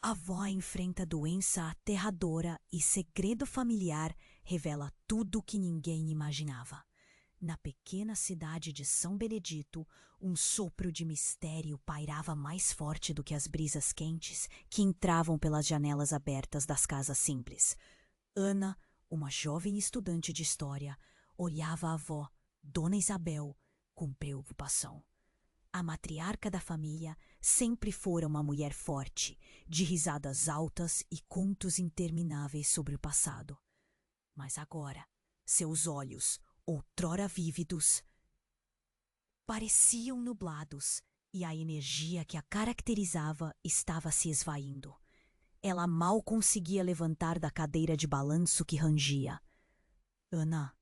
A avó enfrenta doença aterradora e segredo familiar revela tudo o que ninguém imaginava. Na pequena cidade de São Benedito, um sopro de mistério pairava mais forte do que as brisas quentes que entravam pelas janelas abertas das casas simples. Ana, uma jovem estudante de história, olhava a avó, Dona Isabel, com preocupação. A matriarca da família sempre fora uma mulher forte, de risadas altas e contos intermináveis sobre o passado. Mas agora, seus olhos, outrora vívidos, pareciam nublados e a energia que a caracterizava estava se esvaindo. Ela mal conseguia levantar da cadeira de balanço que rangia. Ana,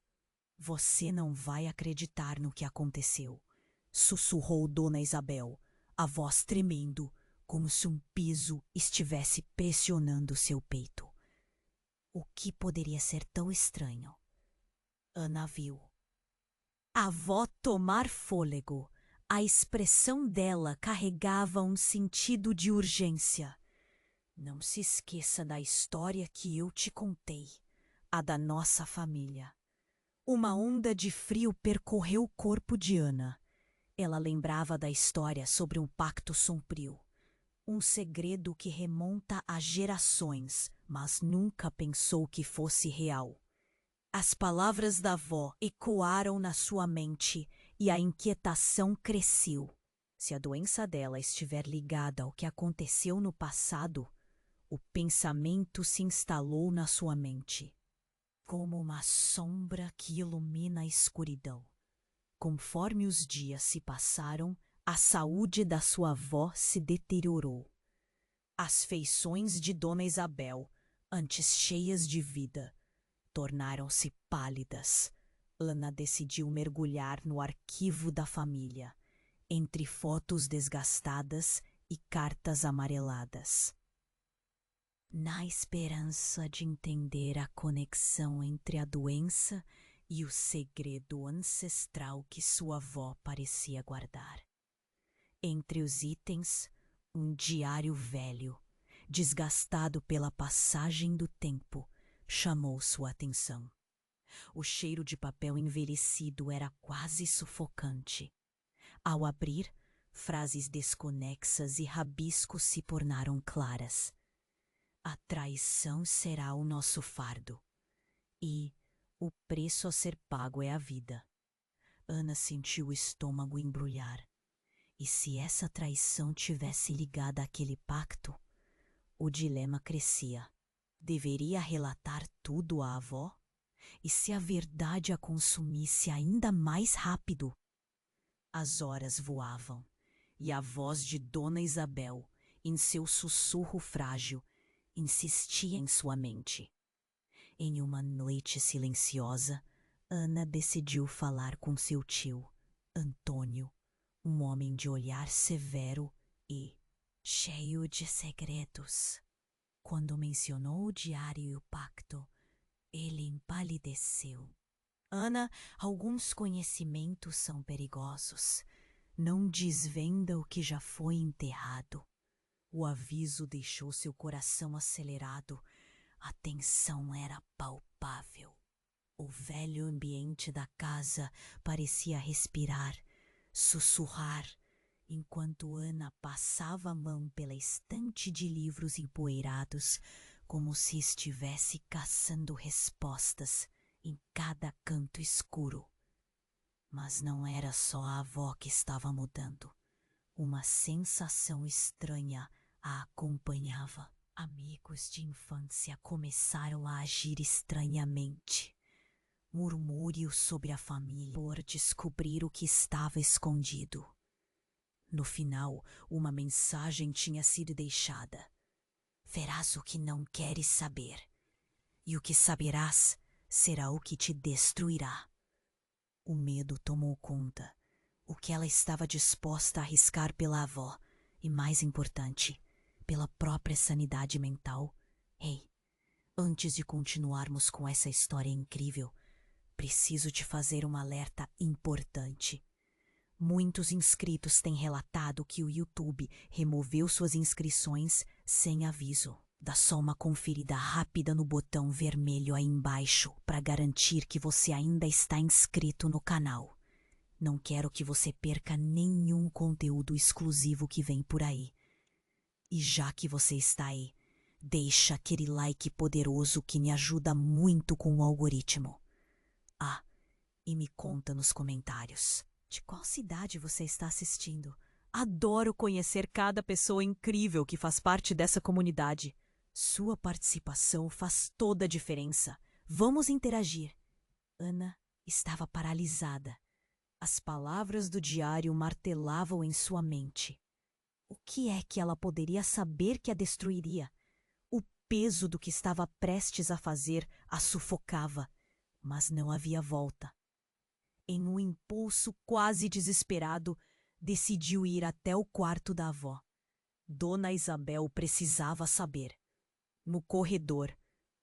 você não vai acreditar no que aconteceu, sussurrou Dona Isabel, a voz tremendo, como se um peso estivesse pressionando seu peito. O que poderia ser tão estranho? Ana viu. A avó tomar fôlego. A expressão dela carregava um sentido de urgência. Não se esqueça da história que eu te contei, a da nossa família. Uma onda de frio percorreu o corpo de Ana. Ela lembrava da história sobre um pacto sombrio. Um segredo que remonta a gerações, mas nunca pensou que fosse real. As palavras da avó ecoaram na sua mente e a inquietação cresceu. Se a doença dela estiver ligada ao que aconteceu no passado, o pensamento se instalou na sua mente, como uma sombra que ilumina a escuridão. Conforme os dias se passaram, a saúde da sua avó se deteriorou. As feições de Dona Isabel, antes cheias de vida, tornaram-se pálidas. Ana decidiu mergulhar no arquivo da família, entre fotos desgastadas e cartas amareladas, na esperança de entender a conexão entre a doença e o segredo ancestral que sua avó parecia guardar. Entre os itens, um diário velho, desgastado pela passagem do tempo, chamou sua atenção. O cheiro de papel envelhecido era quase sufocante. Ao abrir, frases desconexas e rabiscos se tornaram claras. A traição será o nosso fardo. E o preço a ser pago é a vida. Ana sentiu o estômago embrulhar. E se essa traição tivesse ligada àquele pacto? O dilema crescia. Deveria relatar tudo à avó? E se a verdade a consumisse ainda mais rápido? As horas voavam, e a voz de Dona Isabel, em seu sussurro frágil, insistia em sua mente. Em uma noite silenciosa, Ana decidiu falar com seu tio, Antônio, um homem de olhar severo e cheio de segredos. Quando mencionou o diário e o pacto, ele empalideceu. Ana, alguns conhecimentos são perigosos. Não desvenda o que já foi enterrado. O aviso deixou seu coração acelerado. A tensão era palpável. O velho ambiente da casa parecia respirar, sussurrar, enquanto Ana passava a mão pela estante de livros empoeirados, como se estivesse caçando respostas em cada canto escuro. Mas não era só a avó que estava mudando. Uma sensação estranha a acompanhava. Amigos de infância começaram a agir estranhamente. Murmúrios sobre a família por descobrir o que estava escondido. No final, uma mensagem tinha sido deixada. Verás o que não queres saber, e o que saberás será o que te destruirá. O medo tomou conta. O que ela estava disposta a arriscar pela avó, e mais importante, pela própria sanidade mental. Ei, antes de continuarmos com essa história incrível, preciso te fazer um alerta importante. Muitos inscritos têm relatado que o YouTube removeu suas inscrições sem aviso. Dá só uma conferida rápida no botão vermelho aí embaixo para garantir que você ainda está inscrito no canal. Não quero que você perca nenhum conteúdo exclusivo que vem por aí. E já que você está aí, deixa aquele like poderoso que me ajuda muito com o algoritmo. Ah, e me conta nos comentários. De qual cidade você está assistindo? Adoro conhecer cada pessoa incrível que faz parte dessa comunidade. Sua participação faz toda a diferença. Vamos interagir. Ana estava paralisada. As palavras do diário martelavam em sua mente. O que é que ela poderia saber que a destruiria? O peso do que estava prestes a fazer a sufocava, mas não havia volta. Em um impulso quase desesperado, decidiu ir até o quarto da avó. Dona Isabel precisava saber. No corredor,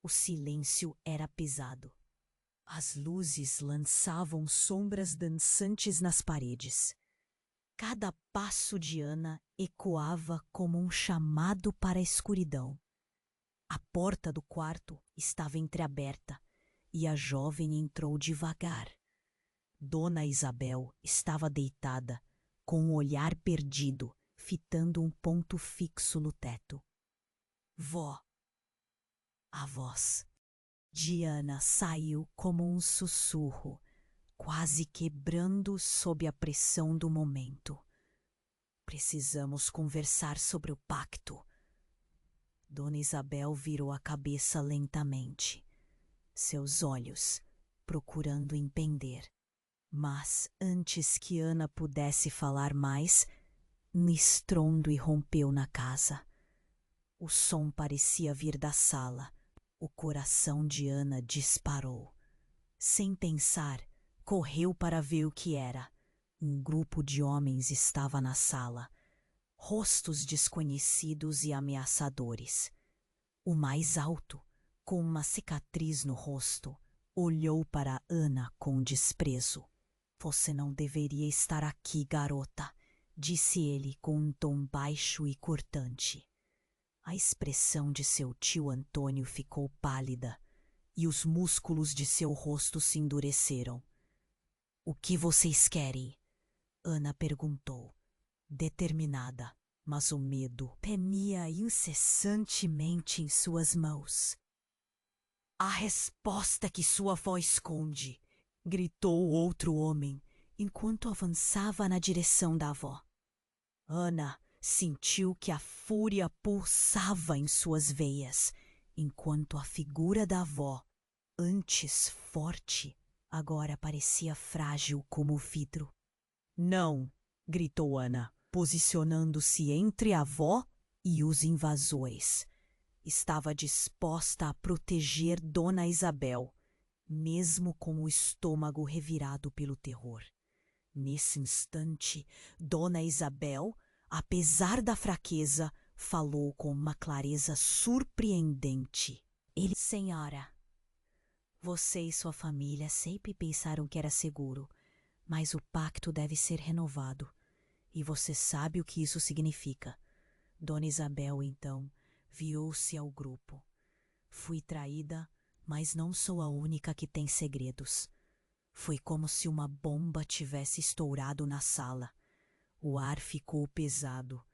o silêncio era pesado. As luzes lançavam sombras dançantes nas paredes. Cada passo de Ana ecoava como um chamado para a escuridão. A porta do quarto estava entreaberta e a jovem entrou devagar. Dona Isabel estava deitada, com um olhar perdido, fitando um ponto fixo no teto. Vó. A voz de Ana saiu como um sussurro, quase quebrando sob a pressão do momento. Precisamos conversar sobre o pacto. Dona Isabel virou a cabeça lentamente, seus olhos procurando entender. Mas, antes que Ana pudesse falar mais, um estrondo irrompeu na casa. O som parecia vir da sala. O coração de Ana disparou. Sem pensar, correu para ver o que era. Um grupo de homens estava na sala, rostos desconhecidos e ameaçadores. O mais alto, com uma cicatriz no rosto, olhou para Ana com desprezo. Você não deveria estar aqui, garota, disse ele com um tom baixo e cortante. A expressão de seu tio Antônio ficou pálida e os músculos de seu rosto se endureceram. O que vocês querem? Ana perguntou, determinada, mas o medo penia incessantemente em suas mãos. A resposta que sua avó esconde, gritou outro homem, enquanto avançava na direção da avó. Ana sentiu que a fúria pulsava em suas veias, enquanto a figura da avó, antes forte, agora parecia frágil como vidro. Não! Gritou Ana, posicionando-se entre a avó e os invasores. Estava disposta a proteger Dona Isabel, mesmo com o estômago revirado pelo terror. Nesse instante, Dona Isabel, apesar da fraqueza, falou com uma clareza surpreendente. Senhora, você e sua família sempre pensaram que era seguro, mas o pacto deve ser renovado. E você sabe o que isso significa. Dona Isabel, então, virou-se ao grupo. Fui traída, mas não sou a única que tem segredos. Foi como se uma bomba tivesse estourado na sala. O ar ficou pesado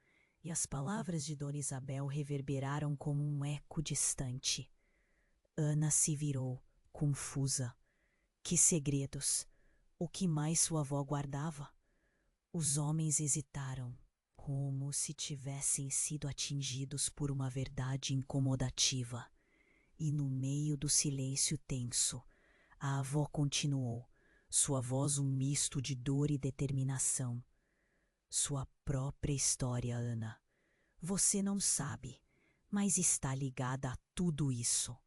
e as palavras de Dona Isabel reverberaram como um eco distante. Ana se virou, confusa. Que segredos? O que mais sua avó guardava? Os homens hesitaram, como se tivessem sido atingidos por uma verdade incomodativa. E no meio do silêncio tenso, a avó continuou, sua voz um misto de dor e determinação. Sua própria história, Ana. Você não sabe, mas está ligada a tudo isso.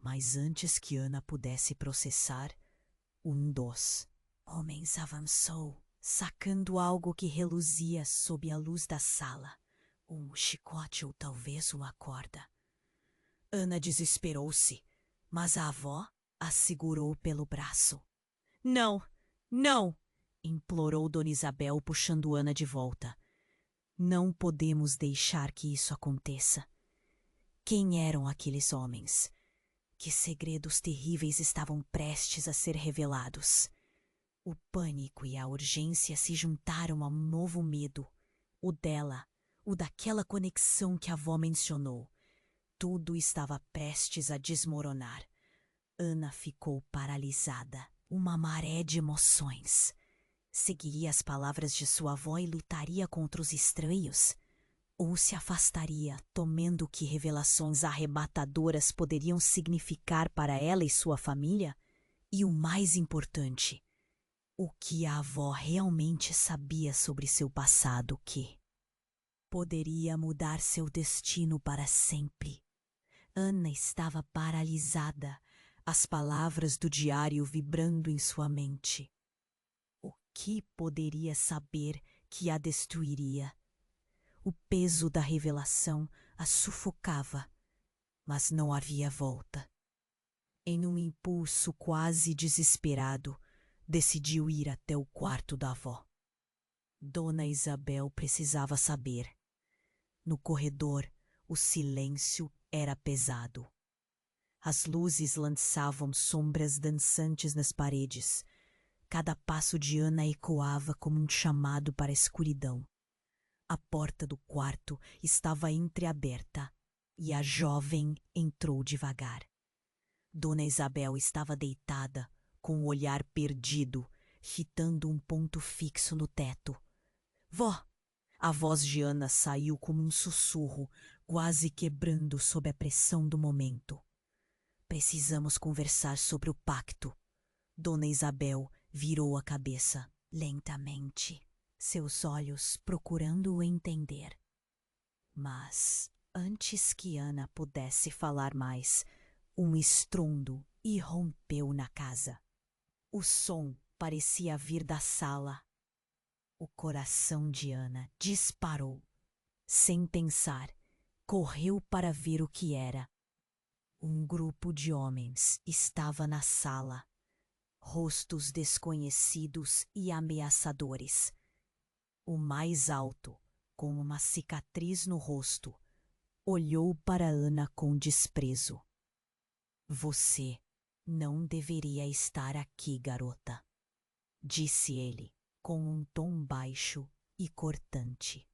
Mas antes que Ana pudesse processar, um dos homens avançou, sacando algo que reluzia sob a luz da sala. Um chicote ou talvez uma corda. Ana desesperou-se, mas a avó a segurou pelo braço. Não, não! implorou Dona Isabel, puxando Ana de volta. Não podemos deixar que isso aconteça. Quem eram aqueles homens? Que segredos terríveis estavam prestes a ser revelados? O pânico e a urgência se juntaram a um novo medo. O dela, o daquela conexão que a avó mencionou. Tudo estava prestes a desmoronar. Ana ficou paralisada, uma maré de emoções. Seguiria as palavras de sua avó e lutaria contra os estranhos? Ou se afastaria, temendo que revelações arrebatadoras poderiam significar para ela e sua família? E o mais importante, o que a avó realmente sabia sobre seu passado que poderia mudar seu destino para sempre? Ana estava paralisada, as palavras do diário vibrando em sua mente. O que poderia saber que a destruiria? O peso da revelação a sufocava, mas não havia volta. Em um impulso quase desesperado, decidiu ir até o quarto da avó. Dona Isabel precisava saber. No corredor, o silêncio era pesado. As luzes lançavam sombras dançantes nas paredes. Cada passo de Ana ecoava como um chamado para a escuridão. A porta do quarto estava entreaberta e a jovem entrou devagar. Dona Isabel estava deitada, com o olhar perdido, fitando um ponto fixo no teto. Vó! A voz de Ana saiu como um sussurro, quase quebrando sob a pressão do momento. Precisamos conversar sobre o pacto. Dona Isabel virou a cabeça, lentamente, seus olhos procurando entender. Mas, antes que Ana pudesse falar mais, um estrondo irrompeu na casa. O som parecia vir da sala. O coração de Ana disparou. Sem pensar, correu para ver o que era. Um grupo de homens estava na sala. Rostos desconhecidos e ameaçadores. O mais alto, com uma cicatriz no rosto, olhou para Ana com desprezo. Você não deveria estar aqui, garota, disse ele, com um tom baixo e cortante.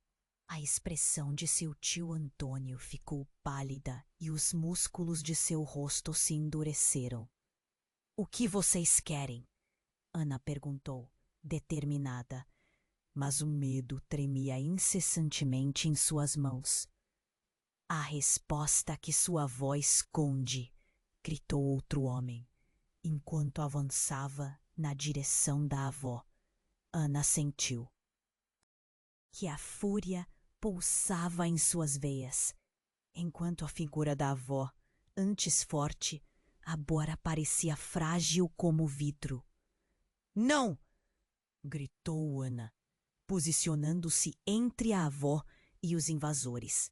A expressão de seu tio Antônio ficou pálida e os músculos de seu rosto se endureceram. O que vocês querem? Ana perguntou, determinada, mas o medo tremia incessantemente em suas mãos. A resposta que sua voz esconde, gritou outro homem, enquanto avançava na direção da avó. Ana sentiu que a fúria pulsava em suas veias, enquanto a figura da avó, antes forte, agora parecia frágil como vidro. Não! Gritou Ana, posicionando-se entre a avó e os invasores.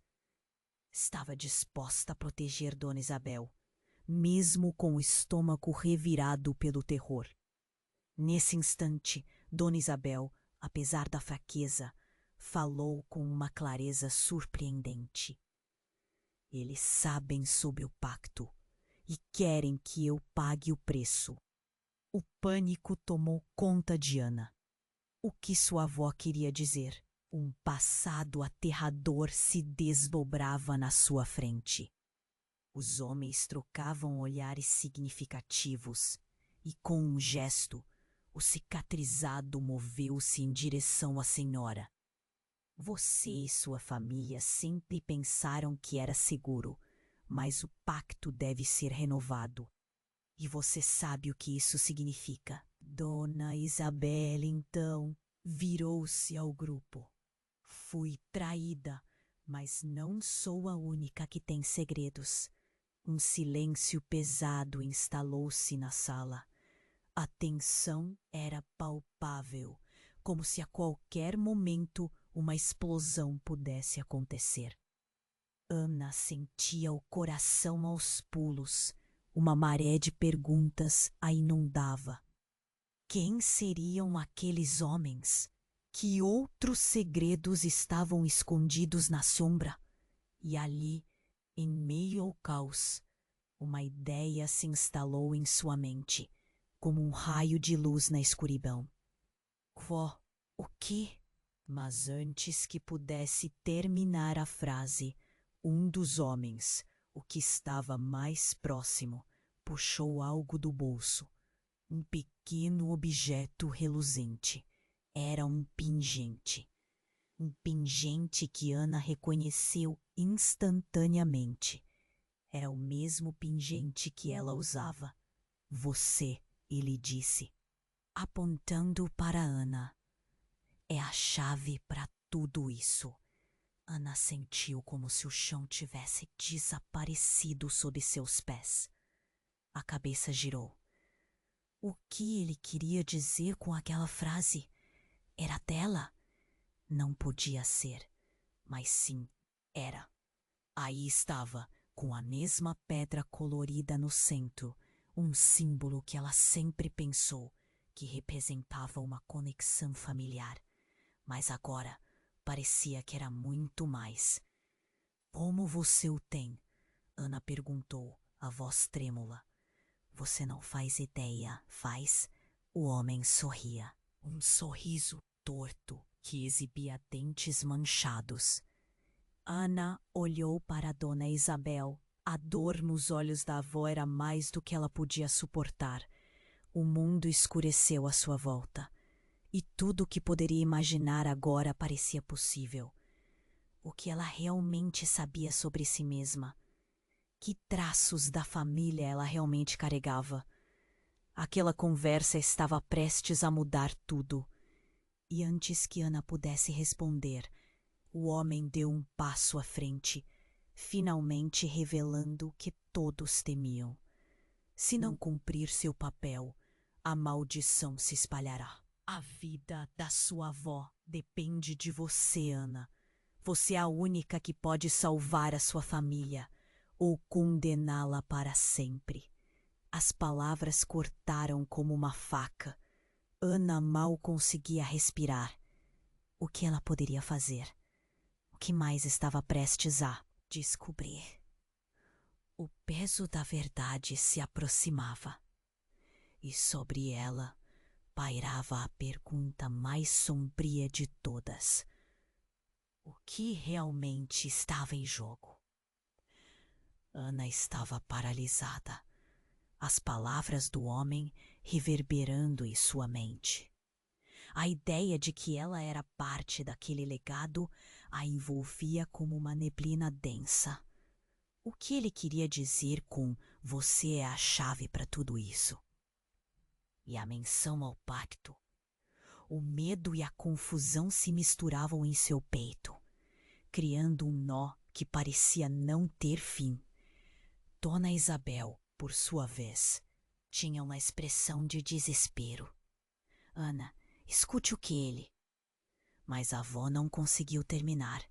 Estava disposta a proteger Dona Isabel, mesmo com o estômago revirado pelo terror. Nesse instante, Dona Isabel, apesar da fraqueza, falou com uma clareza surpreendente. Eles sabem sobre o pacto e querem que eu pague o preço. O pânico tomou conta de Ana. O que sua avó queria dizer? Um passado aterrador se desdobrava na sua frente. Os homens trocavam olhares significativos e, com um gesto, o cicatrizado moveu-se em direção à senhora. Você e sua família sempre pensaram que era seguro, mas o pacto deve ser renovado. E você sabe o que isso significa. Dona Isabel, então, virou-se ao grupo. Fui traída, mas não sou a única que tem segredos. Um silêncio pesado instalou-se na sala. A tensão era palpável, como se a qualquer momento uma explosão pudesse acontecer. Ana sentia o coração aos pulos. Uma maré de perguntas a inundava. Quem seriam aqueles homens? Que outros segredos estavam escondidos na sombra? E ali, em meio ao caos, uma ideia se instalou em sua mente, como um raio de luz na escuridão. Vó, o quê? Mas antes que pudesse terminar a frase, um dos homens, o que estava mais próximo, puxou algo do bolso. Um pequeno objeto reluzente. Era um pingente. Um pingente que Ana reconheceu instantaneamente. Era o mesmo pingente que ela usava. Você, ele disse, apontando para Ana. É a chave para tudo isso. Ana sentiu como se o chão tivesse desaparecido sob seus pés. A cabeça girou. O que ele queria dizer com aquela frase? Era dela? Não podia ser, mas sim, era. Aí estava, com a mesma pedra colorida no centro, um símbolo que ela sempre pensou que representava uma conexão familiar. Mas agora parecia que era muito mais. Como você o tem? Ana perguntou, a voz trêmula. Você não faz ideia, faz? O homem sorria. Um sorriso torto que exibia dentes manchados. Ana olhou para Dona Isabel. A dor nos olhos da avó era mais do que ela podia suportar. O mundo escureceu à sua volta. E tudo o que poderia imaginar agora parecia possível. O que ela realmente sabia sobre si mesma? Que traços da família ela realmente carregava? Aquela conversa estava prestes a mudar tudo. E antes que Ana pudesse responder, o homem deu um passo à frente, finalmente revelando o que todos temiam. Se não cumprir seu papel, a maldição se espalhará. A vida da sua avó depende de você, Ana. Você é a única que pode salvar a sua família ou condená-la para sempre. As palavras cortaram como uma faca. Ana mal conseguia respirar. O que ela poderia fazer? O que mais estava prestes a descobrir? O peso da verdade se aproximava. E sobre ela pairava a pergunta mais sombria de todas. O que realmente estava em jogo? Ana estava paralisada, as palavras do homem reverberando em sua mente. A ideia de que ela era parte daquele legado a envolvia como uma neblina densa. O que ele queria dizer com "você é a chave para tudo isso"? E a menção ao pacto. O medo e a confusão se misturavam em seu peito, criando um nó que parecia não ter fim. Dona Isabel, por sua vez, tinha uma expressão de desespero. Ana, escute o que ele... Mas a avó não conseguiu terminar.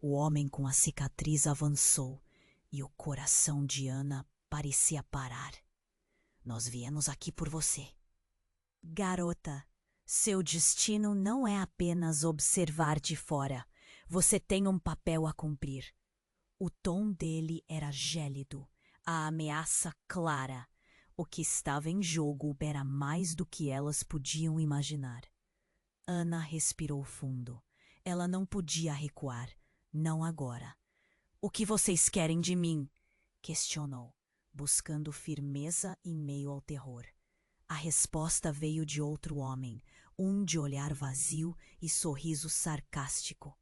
O homem com a cicatriz avançou e o coração de Ana parecia parar. Nós viemos aqui por você. Garota, seu destino não é apenas observar de fora. Você tem um papel a cumprir. O tom dele era gélido, a ameaça clara. O que estava em jogo era mais do que elas podiam imaginar. Ana respirou fundo. Ela não podia recuar. Não agora. O que vocês querem de mim? Questionou, buscando firmeza em meio ao terror. A resposta veio de outro homem, um de olhar vazio e sorriso sarcástico.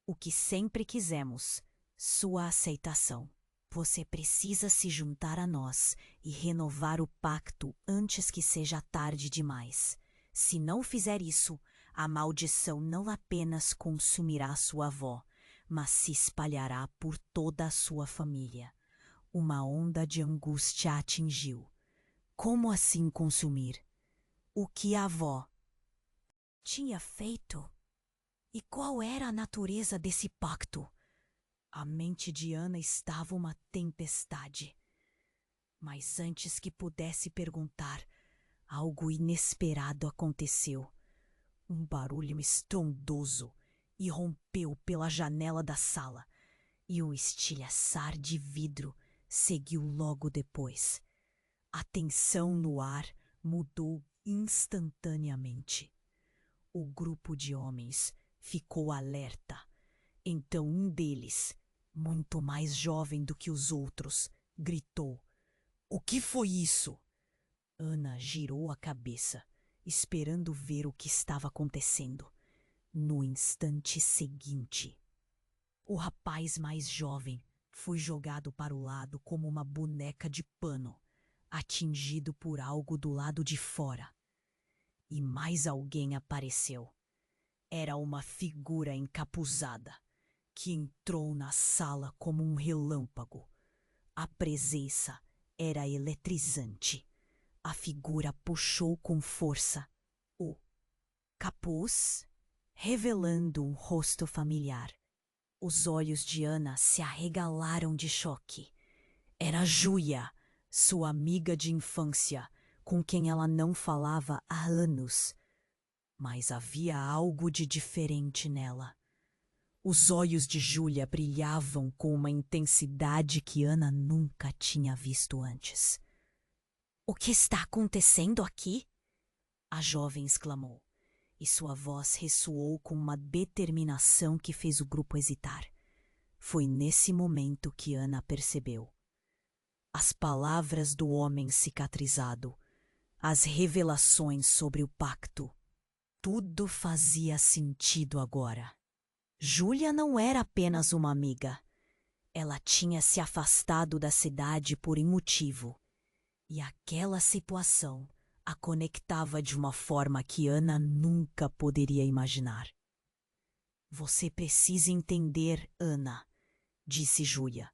O que sempre quisemos, sua aceitação. Você precisa se juntar a nós e renovar o pacto antes que seja tarde demais. Se não fizer isso, a maldição não apenas consumirá sua avó, mas se espalhará por toda a sua família. Uma onda de angústia a atingiu. Como assim consumir? O que a avó tinha feito? E qual era a natureza desse pacto? A mente de Ana estava uma tempestade. Mas antes que pudesse perguntar, algo inesperado aconteceu. Um barulho estrondoso irrompeu pela janela da sala e um estilhaçar de vidro seguiu logo depois. A tensão no ar mudou instantaneamente. O grupo de homens ficou alerta. Então um deles, muito mais jovem do que os outros, gritou: "O que foi isso?" Ana girou a cabeça, esperando ver o que estava acontecendo. No instante seguinte, o rapaz mais jovem foi jogado para o lado como uma boneca de pano, atingido por algo do lado de fora. E mais alguém apareceu. Era uma figura encapuzada, que entrou na sala como um relâmpago. A presença era eletrizante. A figura puxou com força o capuz, revelando um rosto familiar. Os olhos de Ana se arregalaram de choque. Era Júlia, sua amiga de infância, com quem ela não falava há anos. Mas havia algo de diferente nela. Os olhos de Júlia brilhavam com uma intensidade que Ana nunca tinha visto antes. "O que está acontecendo aqui?" a jovem exclamou, e sua voz ressoou com uma determinação que fez o grupo hesitar. Foi nesse momento que Ana percebeu. As palavras do homem cicatrizado, as revelações sobre o pacto, tudo fazia sentido agora. Júlia não era apenas uma amiga. Ela tinha se afastado da cidade por um motivo. E aquela situação a conectava de uma forma que Ana nunca poderia imaginar. "Você precisa entender, Ana", disse Júlia,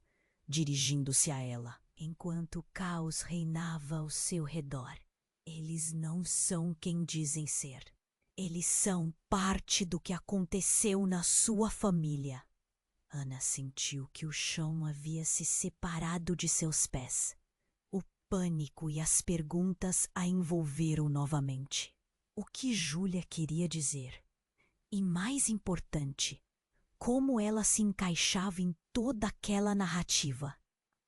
dirigindo-se a ela, enquanto o caos reinava ao seu redor. "Eles não são quem dizem ser. Eles são parte do que aconteceu na sua família." Ana sentiu que o chão havia se separado de seus pés. O pânico e as perguntas a envolveram novamente. O que Júlia queria dizer? E mais importante, como ela se encaixava em toda aquela narrativa?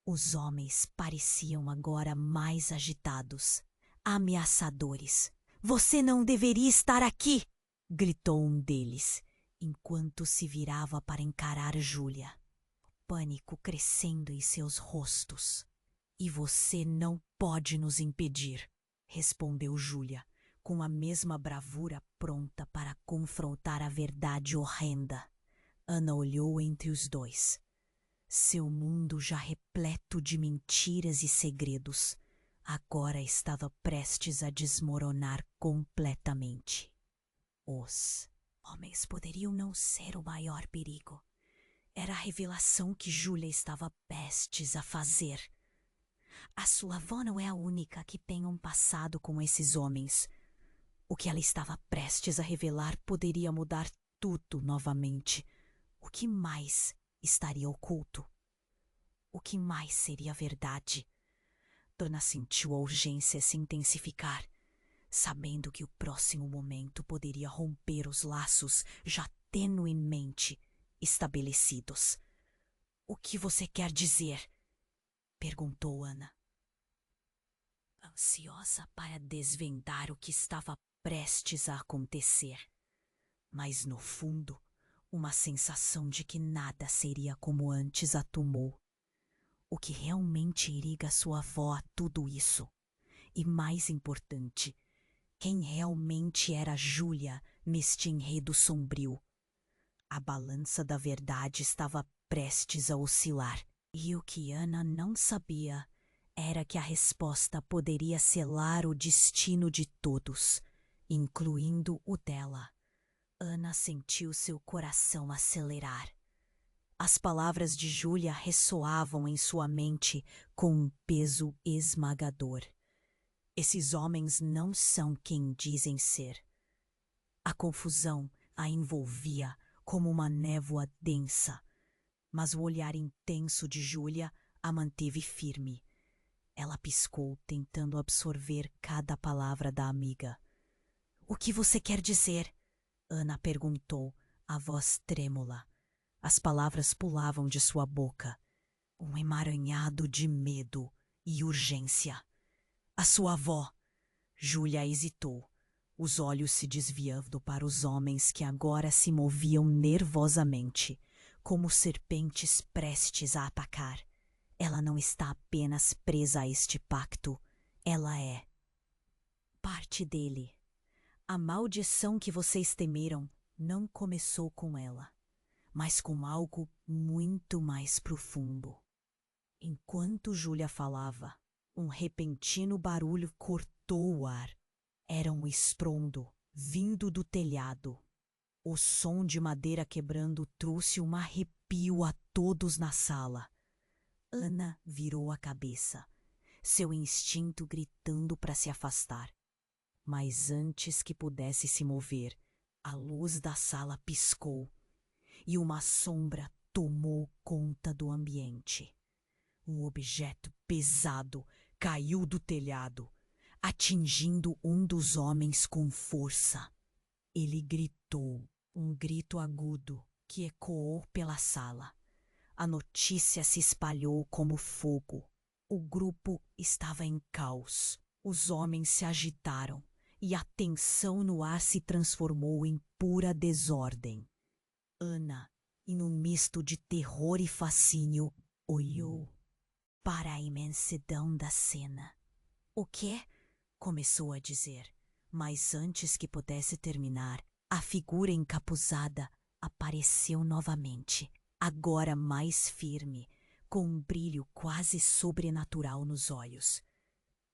Os homens pareciam agora mais agitados, ameaçadores. "Você não deveria estar aqui!" gritou um deles, enquanto se virava para encarar Júlia. Pânico crescendo em seus rostos. "E você não pode nos impedir", respondeu Júlia, com a mesma bravura pronta para confrontar a verdade horrenda. Ana olhou entre os dois. Seu mundo, já repleto de mentiras e segredos, agora estava prestes a desmoronar completamente. Os homens poderiam não ser o maior perigo. Era a revelação que Júlia estava prestes a fazer. A sua avó não é a única que tem um passado com esses homens. O que ela estava prestes a revelar poderia mudar tudo novamente. O que mais estaria oculto? O que mais seria verdade? Dona sentiu a urgência se intensificar, sabendo que o próximo momento poderia romper os laços já tenuemente estabelecidos. "O que você quer dizer?" perguntou Ana, ansiosa para desvendar o que estava prestes a acontecer. Mas no fundo, uma sensação de que nada seria como antes a tomou. O que realmente irriga sua avó a tudo isso? E mais importante, quem realmente era Júlia neste enredo sombrio? A balança da verdade estava prestes a oscilar, e o que Ana não sabia era que a resposta poderia selar o destino de todos, incluindo o dela. Ana sentiu seu coração acelerar. As palavras de Júlia ressoavam em sua mente com um peso esmagador. Esses homens não são quem dizem ser. A confusão a envolvia como uma névoa densa, mas o olhar intenso de Júlia a manteve firme. Ela piscou, tentando absorver cada palavra da amiga. O que você quer dizer? Ana perguntou, a voz trêmula. As palavras pulavam de sua boca. Um emaranhado de medo e urgência. A sua avó. Júlia hesitou, os olhos se desviando para os homens que agora se moviam nervosamente, como serpentes prestes a atacar. Ela não está apenas presa a este pacto, ela é parte dele. A maldição que vocês temeram não começou com ela, mas com algo muito mais profundo. Enquanto Júlia falava, um repentino barulho cortou o ar. Era um estrondo vindo do telhado. O som de madeira quebrando trouxe um arrepio a todos na sala. Ana virou a cabeça, seu instinto gritando para se afastar. Mas antes que pudesse se mover, a luz da sala piscou e uma sombra tomou conta do ambiente. Um objeto pesado caiu do telhado, atingindo um dos homens com força. Ele gritou, um grito agudo que ecoou pela sala. A notícia se espalhou como fogo. O grupo estava em caos. Os homens se agitaram e a tensão no ar se transformou em pura desordem. Ana, em um misto de terror e fascínio, olhou para a imensidão da cena. O quê? Começou a dizer, mas antes que pudesse terminar, a figura encapuzada apareceu novamente, agora mais firme, com um brilho quase sobrenatural nos olhos.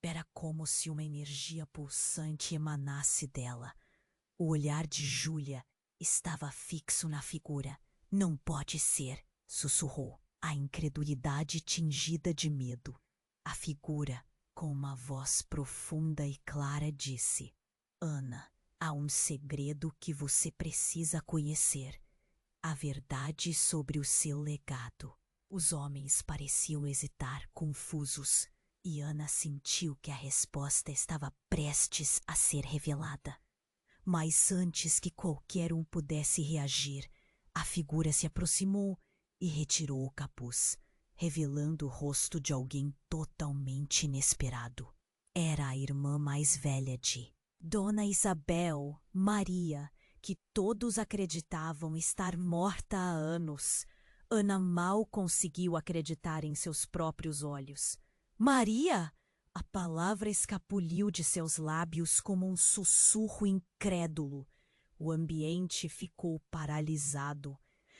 Era como se uma energia pulsante emanasse dela. O olhar de Júlia estava fixo na figura. Não pode ser, sussurrou, a incredulidade tingida de medo. A figura, com uma voz profunda e clara, disse: Ana, há um segredo que você precisa conhecer. A verdade sobre o seu legado. Os homens pareciam hesitar, confusos, e Ana sentiu que a resposta estava prestes a ser revelada. Mas antes que qualquer um pudesse reagir, a figura se aproximou e retirou o capuz, revelando o rosto de alguém totalmente inesperado. Era a irmã mais velha de Dona Isabel, Maria, que todos acreditavam estar morta há anos. Ana mal conseguiu acreditar em seus próprios olhos. Maria! A palavra escapuliu de seus lábios como um sussurro incrédulo. O ambiente ficou paralisado.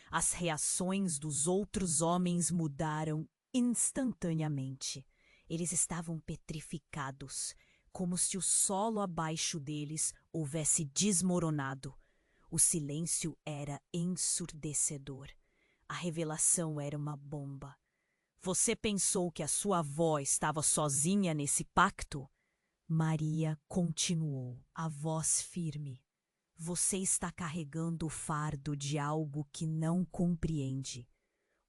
As reações dos outros homens mudaram instantaneamente. Eles estavam petrificados, como se o solo abaixo deles houvesse desmoronado. O silêncio era ensurdecedor. A revelação era uma bomba. Você pensou que a sua avó estava sozinha nesse pacto? Maria continuou, a voz firme. Você está carregando o fardo de algo que não compreende.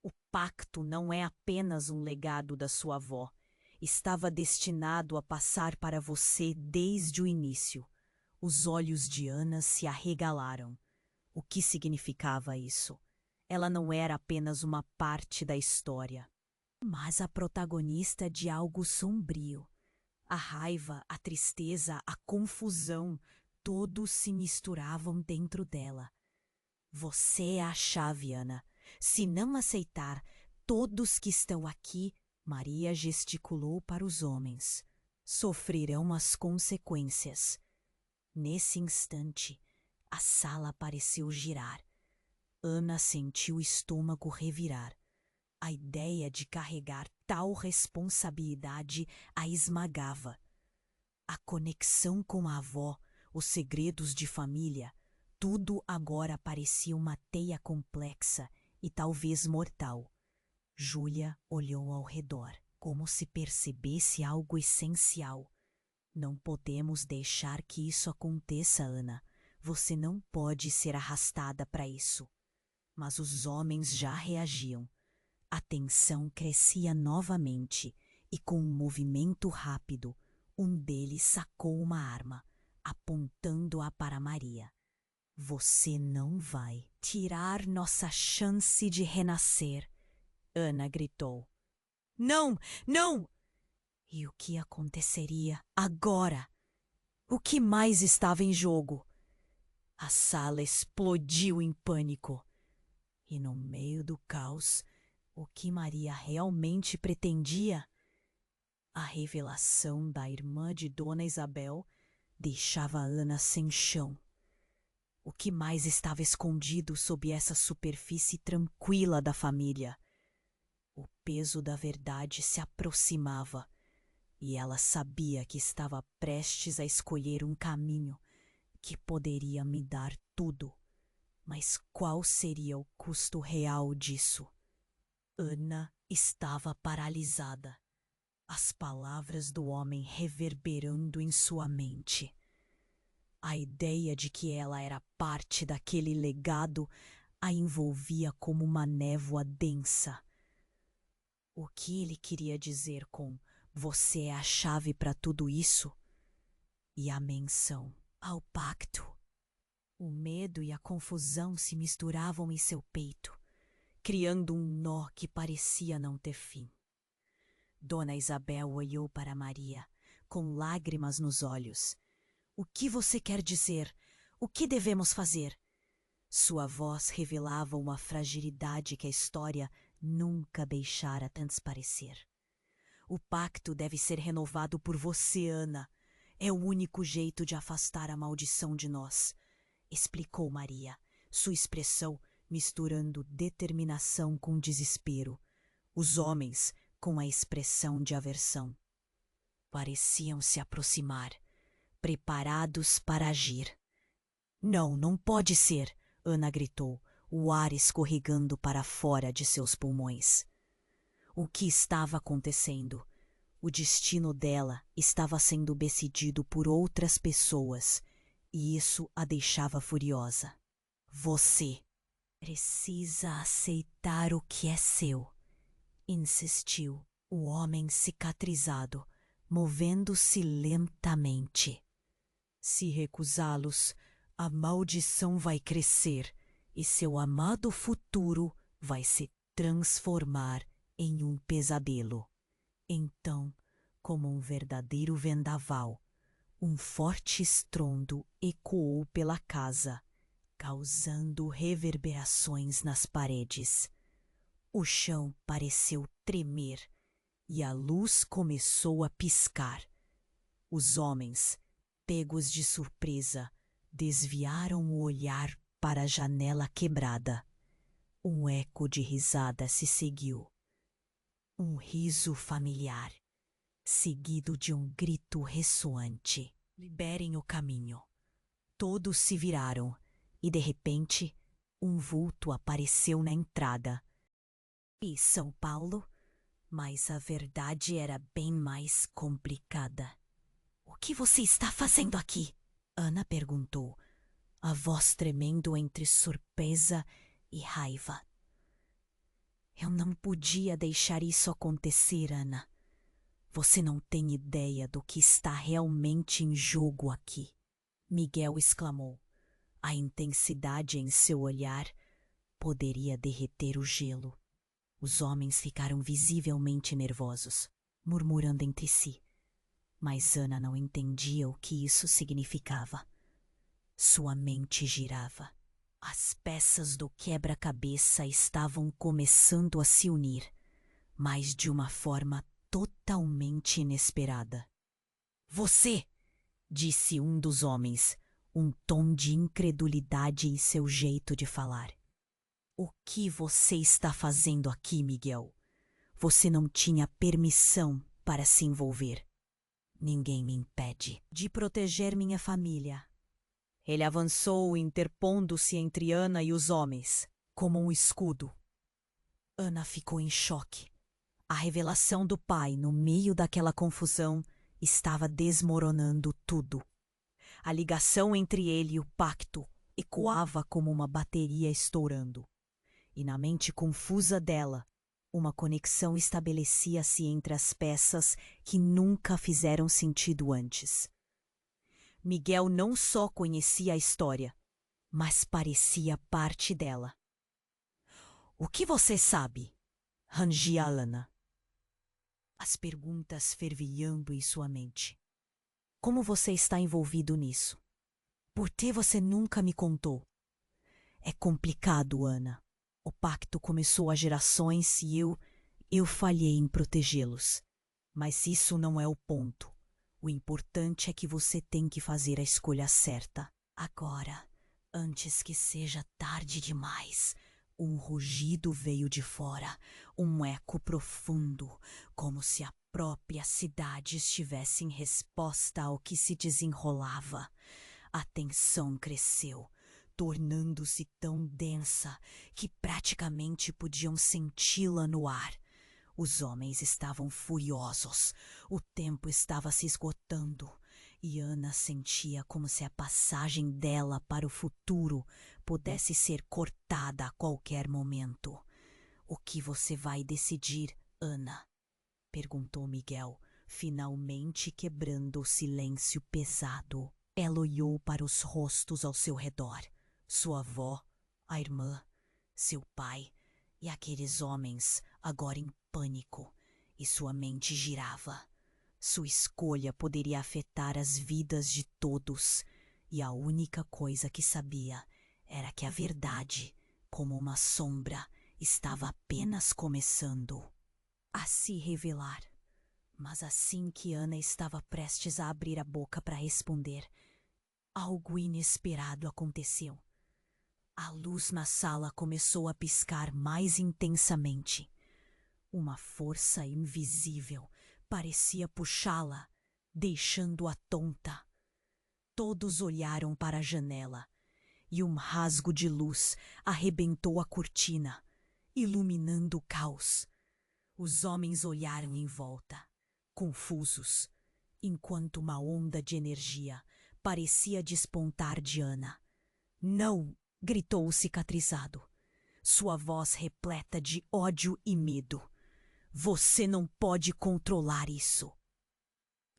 O pacto não é apenas um legado da sua avó. Estava destinado a passar para você desde o início. Os olhos de Ana se arregalaram. O que significava isso? Ela não era apenas uma parte da história, mas a protagonista de algo sombrio. A raiva, a tristeza, a confusão, todos se misturavam dentro dela. Você é a chave, Ana. Se não aceitar, todos que estão aqui, Maria gesticulou para os homens, sofrerão as consequências. Nesse instante, a sala pareceu girar. Ana sentiu o estômago revirar. A ideia de carregar tal responsabilidade a esmagava. A conexão com a avó, os segredos de família, tudo agora parecia uma teia complexa e talvez mortal. Júlia olhou ao redor, como se percebesse algo essencial. Não podemos deixar que isso aconteça, Ana. Você não pode ser arrastada para isso. Mas os homens já reagiam. A tensão crescia novamente e com um movimento rápido, um deles sacou uma arma, apontando-a para Maria. Você não vai tirar nossa chance de renascer, Ana gritou. Não, não! E o que aconteceria agora? O que mais estava em jogo? A sala explodiu em pânico. E no meio do caos, o que Maria realmente pretendia? A revelação da irmã de Dona Isabel deixava Ana sem chão. O que mais estava escondido sob essa superfície tranquila da família? O peso da verdade se aproximava, e ela sabia que estava prestes a escolher um caminho que poderia me dar tudo. Mas qual seria o custo real disso? Ana estava paralisada, as palavras do homem reverberando em sua mente. A ideia de que ela era parte daquele legado a envolvia como uma névoa densa. O que ele queria dizer com "você é a chave para tudo isso"? E a menção ao pacto. O medo e a confusão se misturavam em seu peito, criando um nó que parecia não ter fim. Dona Isabel olhou para Maria, com lágrimas nos olhos. O que você quer dizer? O que devemos fazer? Sua voz revelava uma fragilidade que a história nunca deixara transparecer. O pacto deve ser renovado por você, Ana. É o único jeito de afastar a maldição de nós, explicou Maria, sua expressão misturando determinação com desespero. Os homens com a expressão de aversão. Pareciam se aproximar, preparados para agir. Não, não pode ser, Ana gritou, o ar escorregando para fora de seus pulmões. O que estava acontecendo? O destino dela estava sendo decidido por outras pessoas, e isso a deixava furiosa. Você precisa aceitar o que é seu, insistiu o homem cicatrizado, movendo-se lentamente. Se recusá-los, a maldição vai crescer e seu amado futuro vai se transformar em um pesadelo. Então, como um verdadeiro vendaval, um forte estrondo ecoou pela casa, causando reverberações nas paredes. O chão pareceu tremer e a luz começou a piscar. Os homens, pegos de surpresa, desviaram o olhar para a janela quebrada. Um eco de risada se seguiu. Um riso familiar, seguido de um grito ressoante. Liberem o caminho. Todos se viraram e, de repente, um vulto apareceu na entrada. E São Paulo? Mas a verdade era bem mais complicada. O que você está fazendo aqui? Ana perguntou, a voz tremendo entre surpresa e raiva. Eu não podia deixar isso acontecer, Ana. Você não tem ideia do que está realmente em jogo aqui. Miguel exclamou. A intensidade em seu olhar poderia derreter o gelo. Os homens ficaram visivelmente nervosos, murmurando entre si. Mas Ana não entendia o que isso significava. Sua mente girava. As peças do quebra-cabeça estavam começando a se unir, mas de uma forma totalmente inesperada. Você! Disse um dos homens, um tom de incredulidade em seu jeito de falar. O que você está fazendo aqui, Miguel? Você não tinha permissão para se envolver. Ninguém me impede de proteger minha família. Ele avançou, interpondo-se entre Ana e os homens, como um escudo. Ana ficou em choque. A revelação do pai, no meio daquela confusão, estava desmoronando tudo. A ligação entre ele e o pacto ecoava como uma bateria estourando. E na mente confusa dela, Uma conexão estabelecia-se entre as peças que nunca fizeram sentido antes. Miguel não só conhecia a história, mas parecia parte dela. O que você sabe? Rangia Ana. As perguntas fervilhando em sua mente. Como você está envolvido nisso? Por que você nunca me contou? É complicado, Ana. O pacto começou há gerações e eu falhei em protegê-los. Mas isso não é o ponto. O importante é que você tem que fazer a escolha certa. Agora, antes que seja tarde demais. Um rugido veio de fora, um eco profundo, como se a própria cidade estivesse em resposta ao que se desenrolava. A tensão cresceu, tornando-se tão densa que praticamente podiam senti-la no ar. Os homens estavam furiosos, o tempo estava se esgotando, e Ana sentia como se a passagem dela para o futuro pudesse ser cortada a qualquer momento. O que você vai decidir, Ana? Perguntou Miguel, finalmente quebrando o silêncio pesado. Ela olhou para os rostos ao seu redor. Sua avó, a irmã, seu pai e aqueles homens agora em pânico, e sua mente girava. Sua escolha poderia afetar as vidas de todos, e a única coisa que sabia era que a verdade, como uma sombra, estava apenas começando a se revelar. Mas assim que Ana estava prestes a abrir a boca para responder, algo inesperado aconteceu. A luz na sala começou a piscar mais intensamente. Uma força invisível parecia puxá-la, deixando-a tonta. Todos olharam para a janela, e um rasgo de luz arrebentou a cortina, iluminando o caos. Os homens olharam em volta, confusos, enquanto uma onda de energia parecia despontar de Ana. Não! Gritou o cicatrizado, sua voz repleta de ódio e medo. Você não pode controlar isso.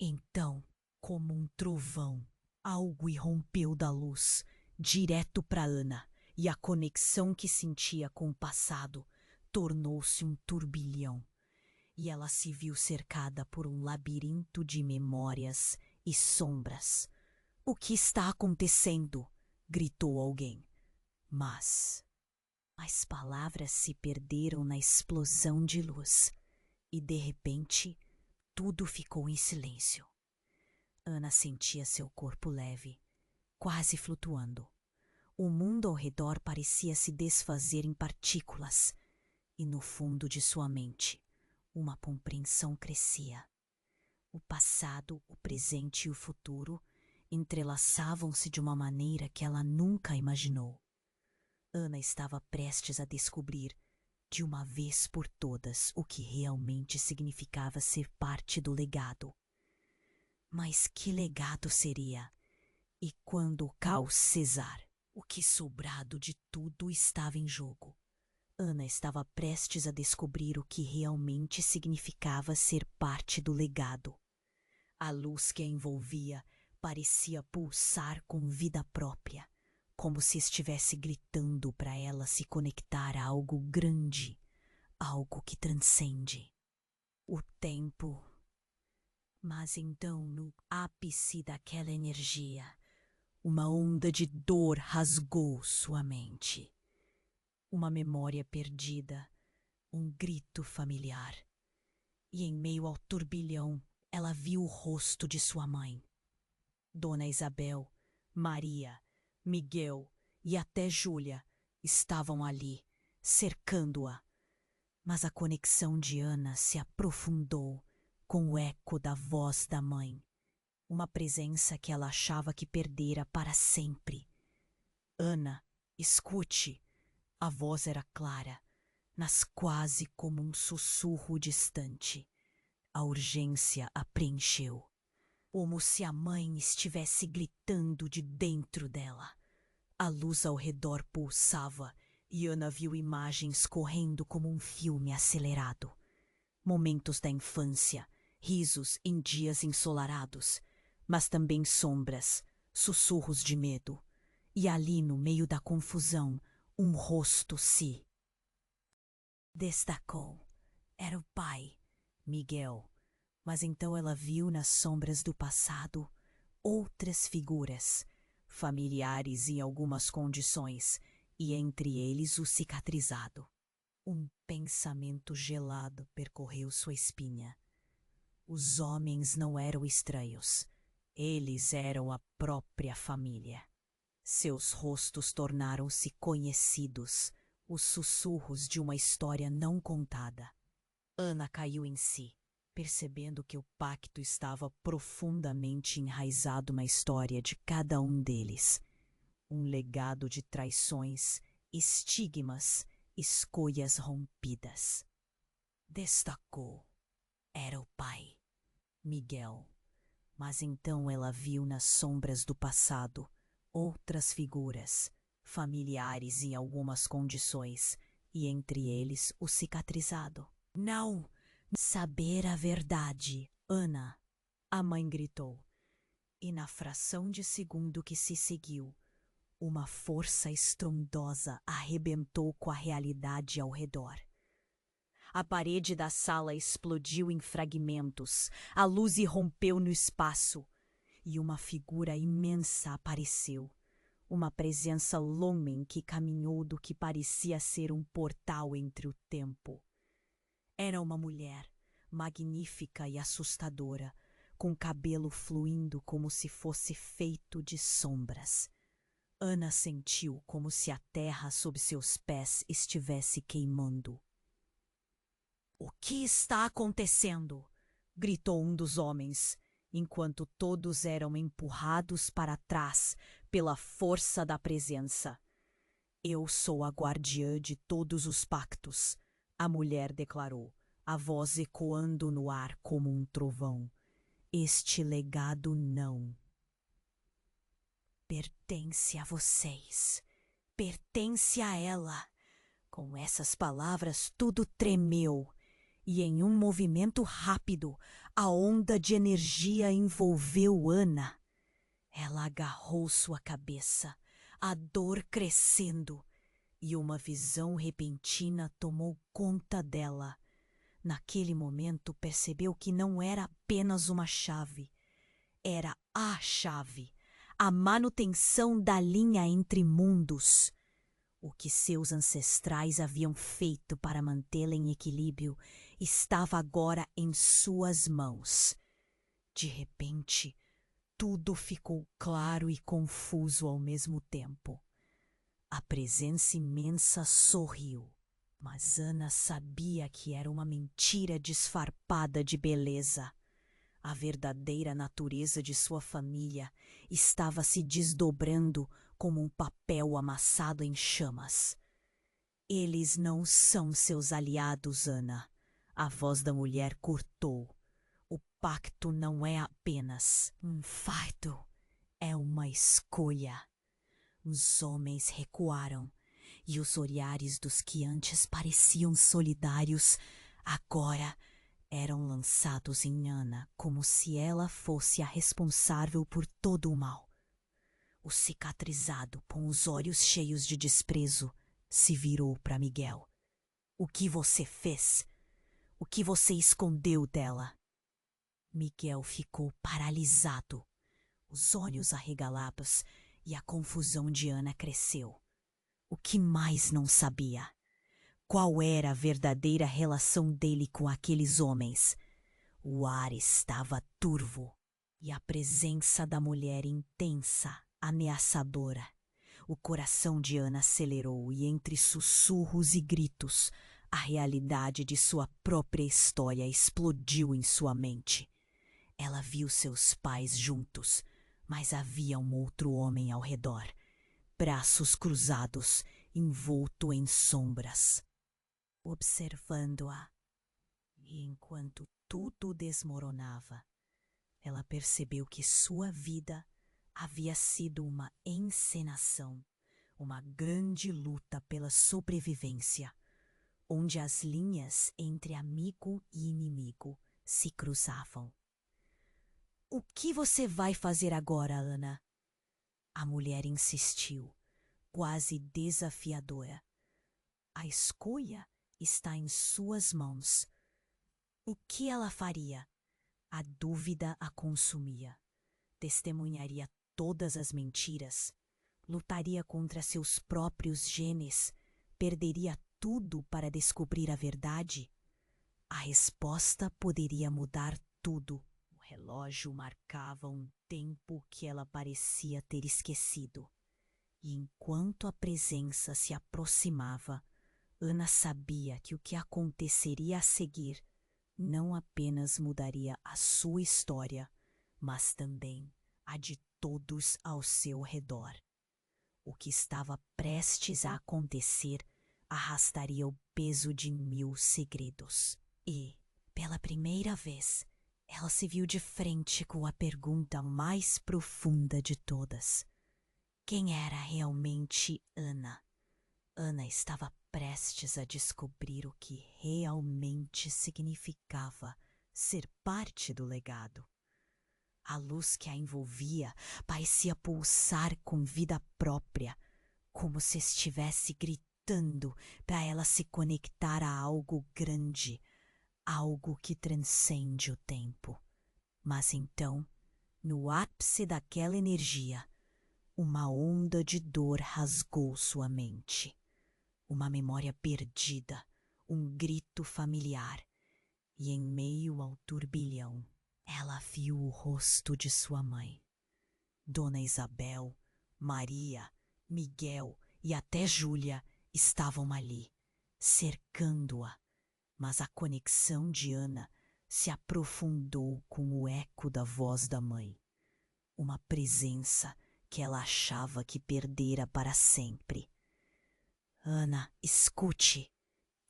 Então, como um trovão, algo irrompeu da luz, direto para Ana, e a conexão que sentia com o passado tornou-se um turbilhão. E ela se viu cercada por um labirinto de memórias e sombras. O que está acontecendo? Gritou alguém. Mas as palavras se perderam na explosão de luz e, de repente, tudo ficou em silêncio. Ana sentia seu corpo leve, quase flutuando. O mundo ao redor parecia se desfazer em partículas e, no fundo de sua mente, uma compreensão crescia. O passado, o presente e o futuro entrelaçavam-se de uma maneira que ela nunca imaginou. Ana estava prestes a descobrir, de uma vez por todas, o que realmente significava ser parte do legado. Mas que legado seria? E quando o caos cessar, o que sobrado de tudo estava em jogo? Ana estava prestes a descobrir o que realmente significava ser parte do legado. A luz que a envolvia parecia pulsar com vida própria, como se estivesse gritando para ela se conectar a algo grande, algo que transcende o tempo. Mas então, no ápice daquela energia, uma onda de dor rasgou sua mente. Uma memória perdida, um grito familiar. E em meio ao turbilhão, ela viu o rosto de sua mãe. Dona Isabel, Maria, Miguel e até Júlia estavam ali, cercando-a. Mas a conexão de Ana se aprofundou com o eco da voz da mãe, uma presença que ela achava que perdera para sempre. Ana, escute! A voz era clara, mas quase como um sussurro distante. A urgência a preencheu, como se a mãe estivesse gritando de dentro dela. A luz ao redor pulsava, e Ana viu imagens correndo como um filme acelerado. Momentos da infância, risos em dias ensolarados, mas também sombras, sussurros de medo. E ali, no meio da confusão, um rosto se destacou. Era o pai, Miguel. Mas então ela viu nas sombras do passado outras figuras, familiares em algumas condições, e entre eles o cicatrizado. Um pensamento gelado percorreu sua espinha. Os homens não eram estranhos. Eles eram a própria família. Seus rostos tornaram-se conhecidos, os sussurros de uma história não contada. Ana caiu em si, percebendo que o pacto estava profundamente enraizado na história de cada um deles. Um legado de traições, estigmas, escolhas rompidas. Destacou. Era o pai, Miguel. Mas então ela viu nas sombras do passado outras figuras, familiares em algumas condições, e entre eles o cicatrizado. Não! Saber a verdade, Ana! A mãe gritou. E na fração de segundo que se seguiu, uma força estrondosa arrebentou com a realidade ao redor. A parede da sala explodiu em fragmentos, a luz irrompeu no espaço, e uma figura imensa apareceu. Uma presença lumen que caminhou do que parecia ser um portal entre o tempo. Era uma mulher, magnífica e assustadora, com cabelo fluindo como se fosse feito de sombras. Ana sentiu como se a terra sob seus pés estivesse queimando. "O que está acontecendo?" gritou um dos homens, enquanto todos eram empurrados para trás pela força da presença. "Eu sou a guardiã de todos os pactos", a mulher declarou, a voz ecoando no ar como um trovão. "Este legado não pertence a vocês. Pertence a ela." Com essas palavras, tudo tremeu, e em um movimento rápido, a onda de energia envolveu Ana. Ela agarrou sua cabeça, a dor crescendo, e uma visão repentina tomou conta dela. Naquele momento, percebeu que não era apenas uma chave. Era a chave, a manutenção da linha entre mundos. O que seus ancestrais haviam feito para mantê-la em equilíbrio estava agora em suas mãos. De repente, tudo ficou claro e confuso ao mesmo tempo. A presença imensa sorriu, mas Ana sabia que era uma mentira disfarçada de beleza. A verdadeira natureza de sua família estava se desdobrando como um papel amassado em chamas. "Eles não são seus aliados, Ana." A voz da mulher cortou. "O pacto não é apenas um fato, é uma escolha." Os homens recuaram, e os olhares dos que antes pareciam solidários agora eram lançados em Ana como se ela fosse a responsável por todo o mal. O cicatrizado, com os olhos cheios de desprezo, se virou para Miguel. "O que você fez? O que você escondeu dela?" Miguel ficou paralisado, os olhos arregalados, e a confusão de Ana cresceu. O que mais não sabia? Qual era a verdadeira relação dele com aqueles homens? O ar estava turvo, e a presença da mulher intensa, ameaçadora. O coração de Ana acelerou, e entre sussurros e gritos, a realidade de sua própria história explodiu em sua mente. Ela viu seus pais juntos, mas havia um outro homem ao redor, braços cruzados, envolto em sombras, observando-a. E enquanto tudo desmoronava, ela percebeu que sua vida havia sido uma encenação, uma grande luta pela sobrevivência, onde as linhas entre amigo e inimigo se cruzavam. O que você vai fazer agora, Ana? A mulher insistiu, quase desafiadora. A escolha está em suas mãos. O que ela faria? A dúvida a consumia. Testemunharia todas as mentiras, lutaria contra seus próprios genes, perderia tudo para descobrir a verdade? A resposta poderia mudar tudo. O relógio marcava um tempo que ela parecia ter esquecido. E enquanto a presença se aproximava, Ana sabia que o que aconteceria a seguir não apenas mudaria a sua história, mas também a de todos ao seu redor. O que estava prestes a acontecer arrastaria o peso de 1000 segredos. E, pela primeira vez, ela se viu de frente com a pergunta mais profunda de todas. Quem era realmente Ana? Ana estava prestes a descobrir o que realmente significava ser parte do legado. A luz que a envolvia parecia pulsar com vida própria, como se estivesse gritando para ela se conectar a algo grande, algo que transcende o tempo. Mas então, no ápice daquela energia, uma onda de dor rasgou sua mente. Uma memória perdida, um grito familiar, e em meio ao turbilhão, ela viu o rosto de sua mãe. Dona Isabel, Maria, Miguel e até Júlia estavam ali, cercando-a, mas a conexão de Ana se aprofundou com o eco da voz da mãe. Uma presença que ela achava que perdera para sempre. Ana, escute.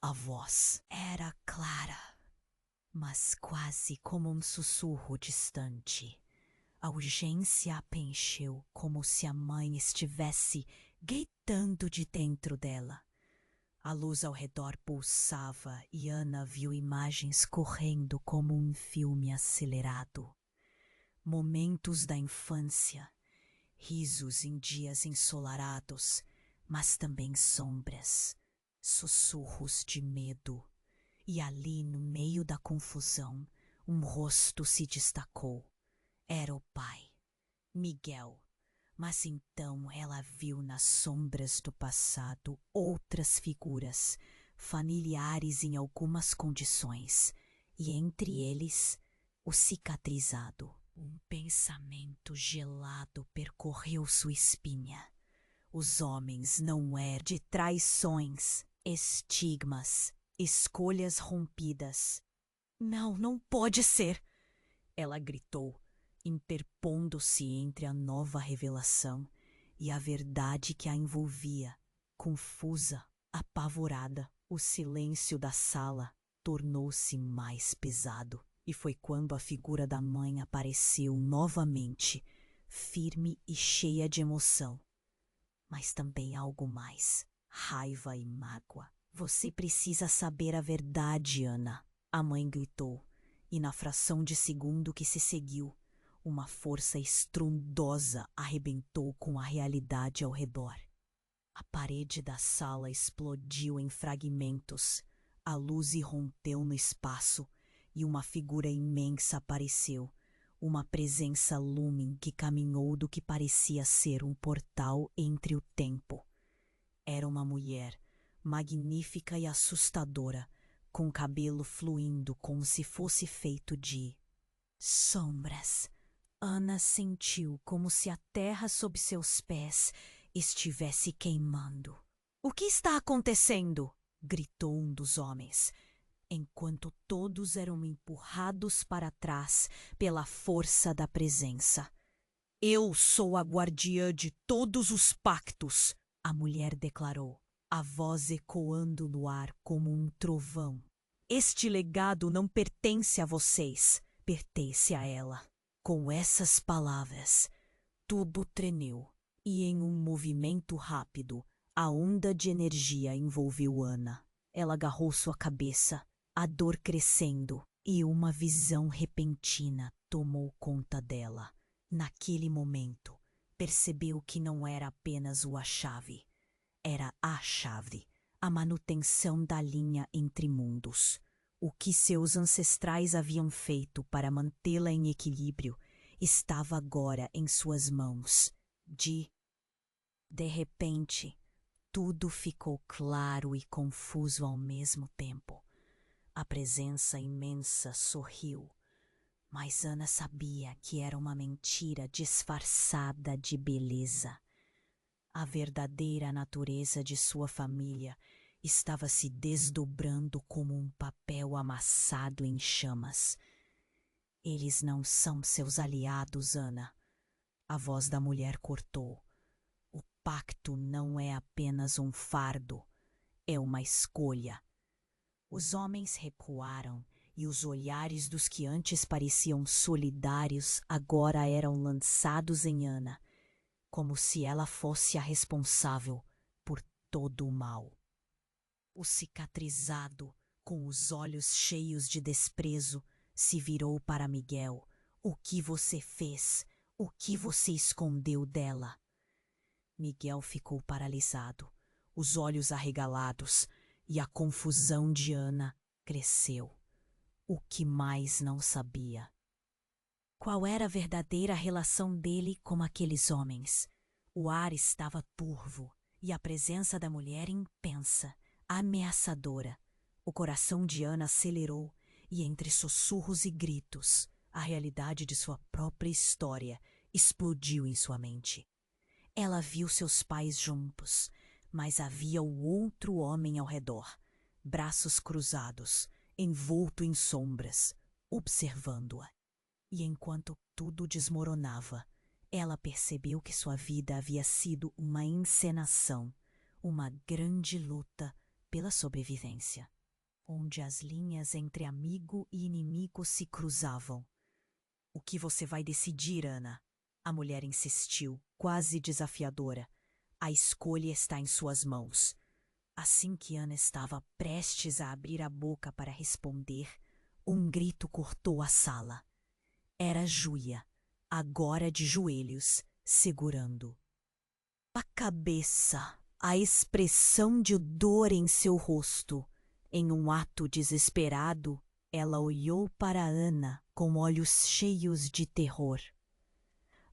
A voz era clara, mas quase como um sussurro distante. A urgência a preencheu como se a mãe estivesse gritando de dentro dela. A luz ao redor pulsava e Ana viu imagens correndo como um filme acelerado. Momentos da infância, risos em dias ensolarados, mas também sombras, sussurros de medo. E ali, no meio da confusão, um rosto se destacou. Era o pai, Miguel. Mas então ela viu nas sombras do passado outras figuras, familiares em algumas condições, e entre eles, o cicatrizado. Um pensamento gelado percorreu sua espinha. Os homens não eram de traições, estigmas, escolhas rompidas. Não, não pode ser! Ela gritou, interpondo-se entre a nova revelação e a verdade que a envolvia. Confusa, apavorada, o silêncio da sala tornou-se mais pesado. E foi quando a figura da mãe apareceu novamente, firme e cheia de emoção. Mas também algo mais, raiva e mágoa. Você precisa saber a verdade, Ana, a mãe gritou, e na fração de segundo que se seguiu, uma força estrondosa arrebentou com a realidade ao redor. A parede da sala explodiu em fragmentos, a luz irrompeu no espaço e uma figura imensa apareceu, uma presença lúmin que caminhou do que parecia ser um portal entre o tempo. Era uma mulher, magnífica e assustadora, com cabelo fluindo como se fosse feito de sombras. Ana sentiu como se a terra sob seus pés estivesse queimando. "O que está acontecendo?" gritou um dos homens, enquanto todos eram empurrados para trás pela força da presença. "Eu sou a guardiã de todos os pactos", a mulher declarou, a voz ecoando no ar como um trovão. "Este legado não pertence a vocês, pertence a ela." Com essas palavras, tudo tremeu. E em um movimento rápido, a onda de energia envolveu Ana. Ela agarrou sua cabeça, a dor crescendo, e uma visão repentina tomou conta dela. Naquele momento, percebeu que não era apenas a chave. Era a chave, a manutenção da linha entre mundos. O que seus ancestrais haviam feito para mantê-la em equilíbrio estava agora em suas mãos. De repente, tudo ficou claro e confuso ao mesmo tempo. A presença imensa sorriu, mas Ana sabia que era uma mentira disfarçada de beleza. A verdadeira natureza de sua família estava se desdobrando como um papel amassado em chamas. Eles não são seus aliados, Ana. A voz da mulher cortou. O pacto não é apenas um fardo, é uma escolha. Os homens recuaram e os olhares dos que antes pareciam solidários agora eram lançados em Ana, como se ela fosse a responsável por todo o mal. O cicatrizado, com os olhos cheios de desprezo, se virou para Miguel. O que você fez? O que você escondeu dela? Miguel ficou paralisado, os olhos arregalados, e a confusão de Ana cresceu. O que mais não sabia? Qual era a verdadeira relação dele com aqueles homens? O ar estava turvo e a presença da mulher intensa, ameaçadora. O coração de Ana acelerou e, entre sussurros e gritos, a realidade de sua própria história explodiu em sua mente. Ela viu seus pais juntos, mas havia o outro homem ao redor, braços cruzados, envolto em sombras, observando-a. E enquanto tudo desmoronava, ela percebeu que sua vida havia sido uma encenação, uma grande luta pela sobrevivência, onde as linhas entre amigo e inimigo se cruzavam. O que você vai decidir, Ana? A mulher insistiu, quase desafiadora. A escolha está em suas mãos. Assim que Ana estava prestes a abrir a boca para responder, um grito cortou a sala. Era Júlia, agora de joelhos, segurando a cabeça, a expressão de dor em seu rosto. Em um ato desesperado, ela olhou para Ana com olhos cheios de terror.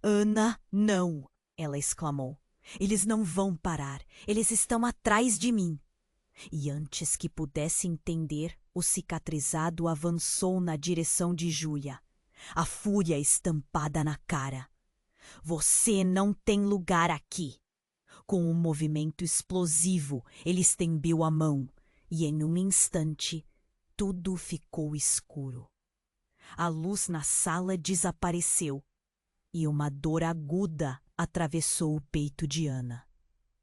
Ana, não! Ela exclamou. Eles não vão parar. Eles estão atrás de mim. E antes que pudesse entender, o cicatrizado avançou na direção de Júlia, a fúria estampada na cara. Você não tem lugar aqui. Com um movimento explosivo, ele estendeu a mão e, em um instante, tudo ficou escuro. A luz na sala desapareceu e uma dor aguda atravessou o peito de Ana.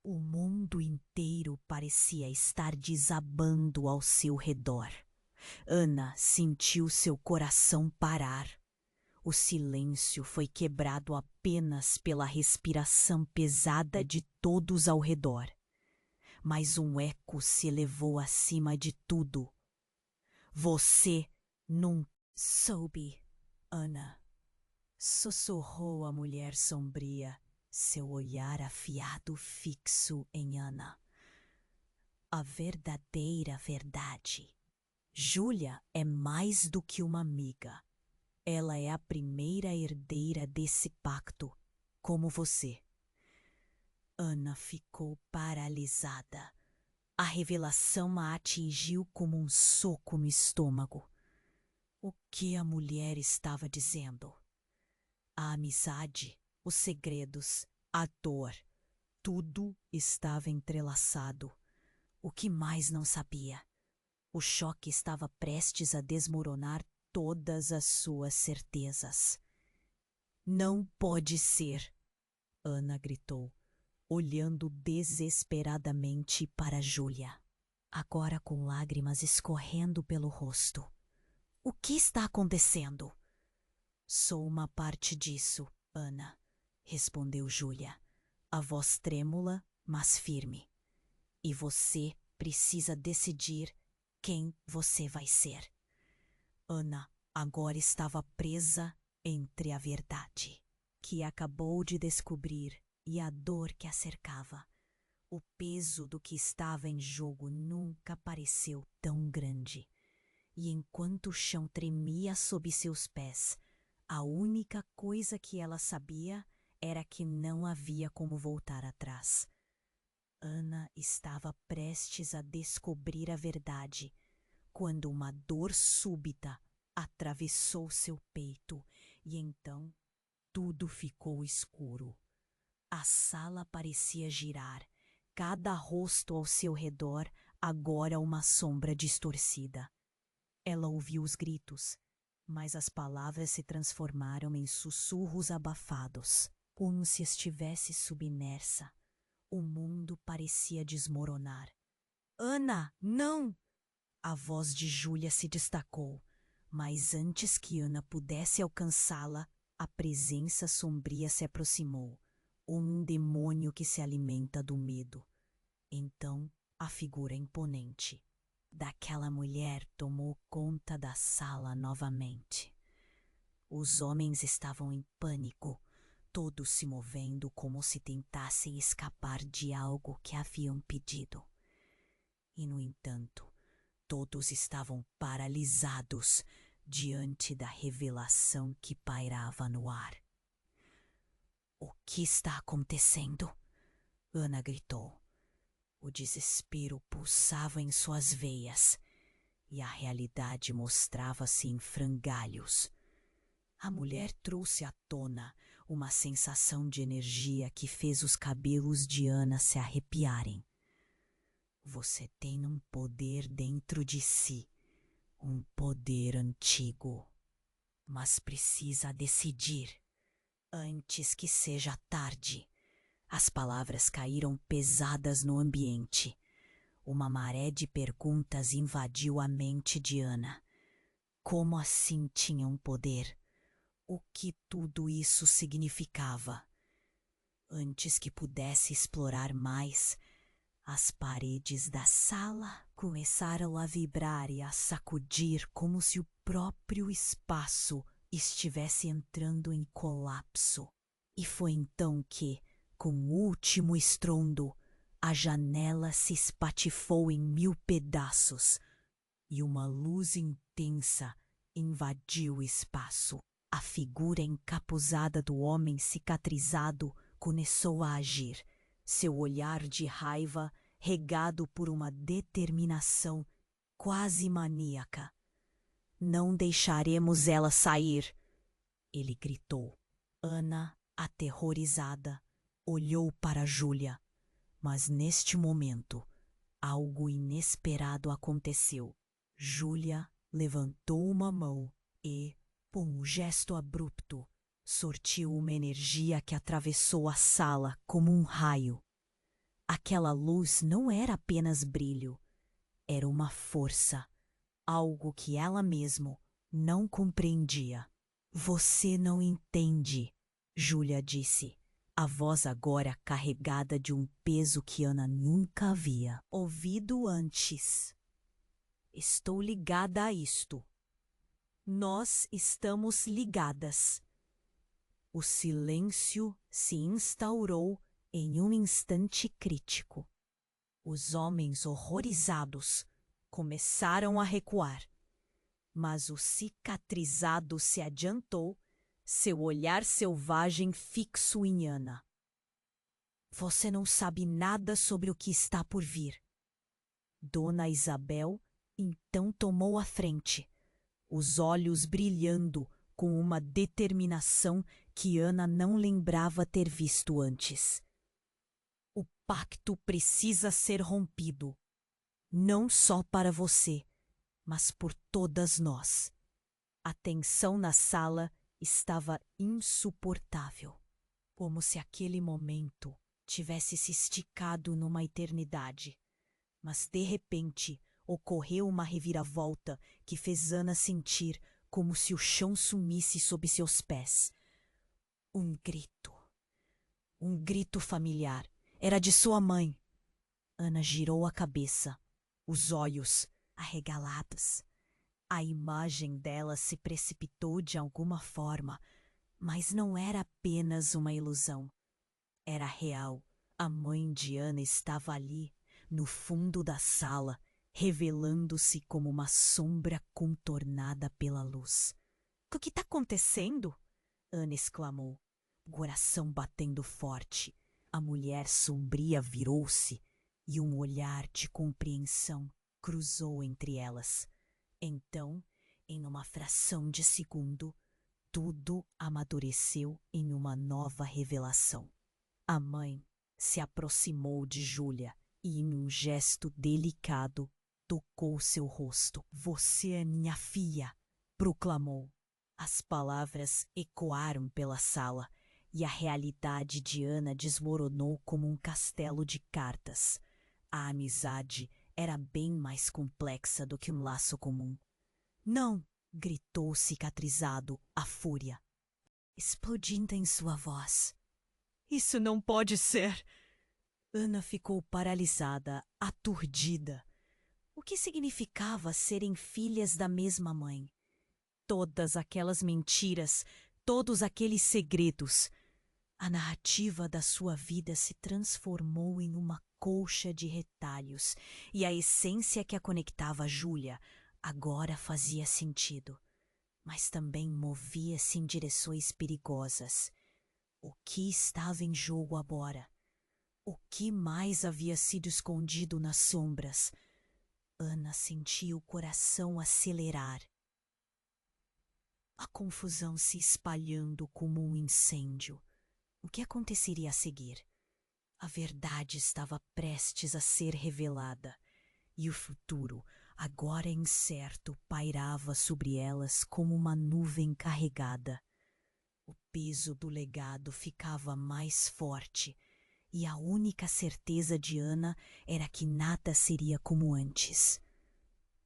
O mundo inteiro parecia estar desabando ao seu redor. Ana sentiu seu coração parar. O silêncio foi quebrado apenas pela respiração pesada de todos ao redor. Mas um eco se elevou acima de tudo. Você não soube, Ana. Sussurrou a mulher sombria, seu olhar afiado fixo em Ana. A verdadeira verdade. Júlia é mais do que uma amiga. Ela é a primeira herdeira desse pacto, como você. Ana ficou paralisada. A revelação a atingiu como um soco no estômago. O que a mulher estava dizendo? A amizade, os segredos, a dor, tudo estava entrelaçado. O que mais não sabia? O choque estava prestes a desmoronar todas as suas certezas. Não pode ser! Ana gritou, olhando desesperadamente para Júlia, agora com lágrimas escorrendo pelo rosto. O que está acontecendo? Sou uma parte disso, Ana, respondeu Júlia. a voz trêmula, mas firme. E você precisa decidir quem você vai ser. Ana agora estava presa entre a verdade que acabou de descobrir e a dor que a cercava. O peso do que estava em jogo nunca pareceu tão grande. E enquanto o chão tremia sob seus pés, a única coisa que ela sabia era que não havia como voltar atrás. Ana estava prestes a descobrir a verdade, quando uma dor súbita atravessou seu peito e então tudo ficou escuro. A sala parecia girar, cada rosto ao seu redor agora uma sombra distorcida. Ela ouviu os gritos, mas as palavras se transformaram em sussurros abafados, como se estivesse submersa. O mundo parecia desmoronar. Ana, não! A voz de Júlia se destacou, mas antes que Ana pudesse alcançá-la, a presença sombria se aproximou, um demônio que se alimenta do medo. Então, a figura imponente daquela mulher tomou conta da sala novamente. Os homens estavam em pânico, todos se movendo como se tentassem escapar de algo que haviam pedido. E, no entanto, todos estavam paralisados diante da revelação que pairava no ar. O que está acontecendo? Ana gritou. O desespero pulsava em suas veias e a realidade mostrava-se em frangalhos. A mulher trouxe à tona uma sensação de energia que fez os cabelos de Ana se arrepiarem. Você tem um poder dentro de si, um poder antigo, mas precisa decidir antes que seja tarde. As palavras caíram pesadas no ambiente. Uma maré de perguntas invadiu a mente de Ana. Como assim tinha um poder? O que tudo isso significava? Antes que pudesse explorar mais, as paredes da sala começaram a vibrar e a sacudir como se o próprio espaço estivesse entrando em colapso. E foi então que, com o último estrondo, a janela se espatifou em 1000 pedaços e uma luz intensa invadiu o espaço. A figura encapuzada do homem cicatrizado começou a agir, seu olhar de raiva regado por uma determinação quase maníaca. Não deixaremos ela sair, ele gritou. Ana, aterrorizada, olhou para Júlia, mas neste momento algo inesperado aconteceu. Júlia levantou uma mão e, com um gesto abrupto, sortiu uma energia que atravessou a sala como um raio. Aquela luz não era apenas brilho, era uma força, algo que ela mesma não compreendia. Você não entende, Júlia disse, a voz agora carregada de um peso que Ana nunca havia ouvido antes. Estou ligada a isto. Nós estamos ligadas. O silêncio se instaurou em um instante crítico. Os homens horrorizados começaram a recuar, mas o cicatrizado se adiantou, seu olhar selvagem fixo em Ana. Você não sabe nada sobre o que está por vir. Dona Isabel então tomou a frente, os olhos brilhando com uma determinação que Ana não lembrava ter visto antes. O pacto precisa ser rompido, não só para você, mas por todas nós. A tensão na sala estava insuportável, como se aquele momento tivesse se esticado numa eternidade. Mas de repente ocorreu uma reviravolta que fez Ana sentir como se o chão sumisse sob seus pés. Um grito. Um grito familiar. Era de sua mãe. Ana girou a cabeça, os olhos arregalados. A imagem dela se precipitou de alguma forma, mas não era apenas uma ilusão. Era real. A mãe de Ana estava ali, no fundo da sala, revelando-se como uma sombra contornada pela luz. O que está acontecendo? Ana exclamou, o coração batendo forte. A mulher sombria virou-se e um olhar de compreensão cruzou entre elas. Então, em uma fração de segundo, tudo amadureceu em uma nova revelação. A mãe se aproximou de Júlia e, em um gesto delicado, tocou seu rosto. Você é minha filha, proclamou. As palavras ecoaram pela sala e a realidade de Ana desmoronou como um castelo de cartas. A amizade era bem mais complexa do que um laço comum. Não! Gritou cicatrizado a fúria, explodindo em sua voz. Isso não pode ser! Ana ficou paralisada, aturdida. O que significava serem filhas da mesma mãe? Todas aquelas mentiras, todos aqueles segredos. A narrativa da sua vida se transformou em uma colcha de retalhos e a essência que a conectava a Júlia agora fazia sentido, mas também movia-se em direções perigosas. O que estava em jogo agora? O que mais havia sido escondido nas sombras? Ana sentia o coração acelerar. A confusão se espalhando como um incêndio. O que aconteceria a seguir? A verdade estava prestes a ser revelada, e o futuro, agora incerto, pairava sobre elas como uma nuvem carregada. O peso do legado ficava mais forte, e a única certeza de Ana era que nada seria como antes.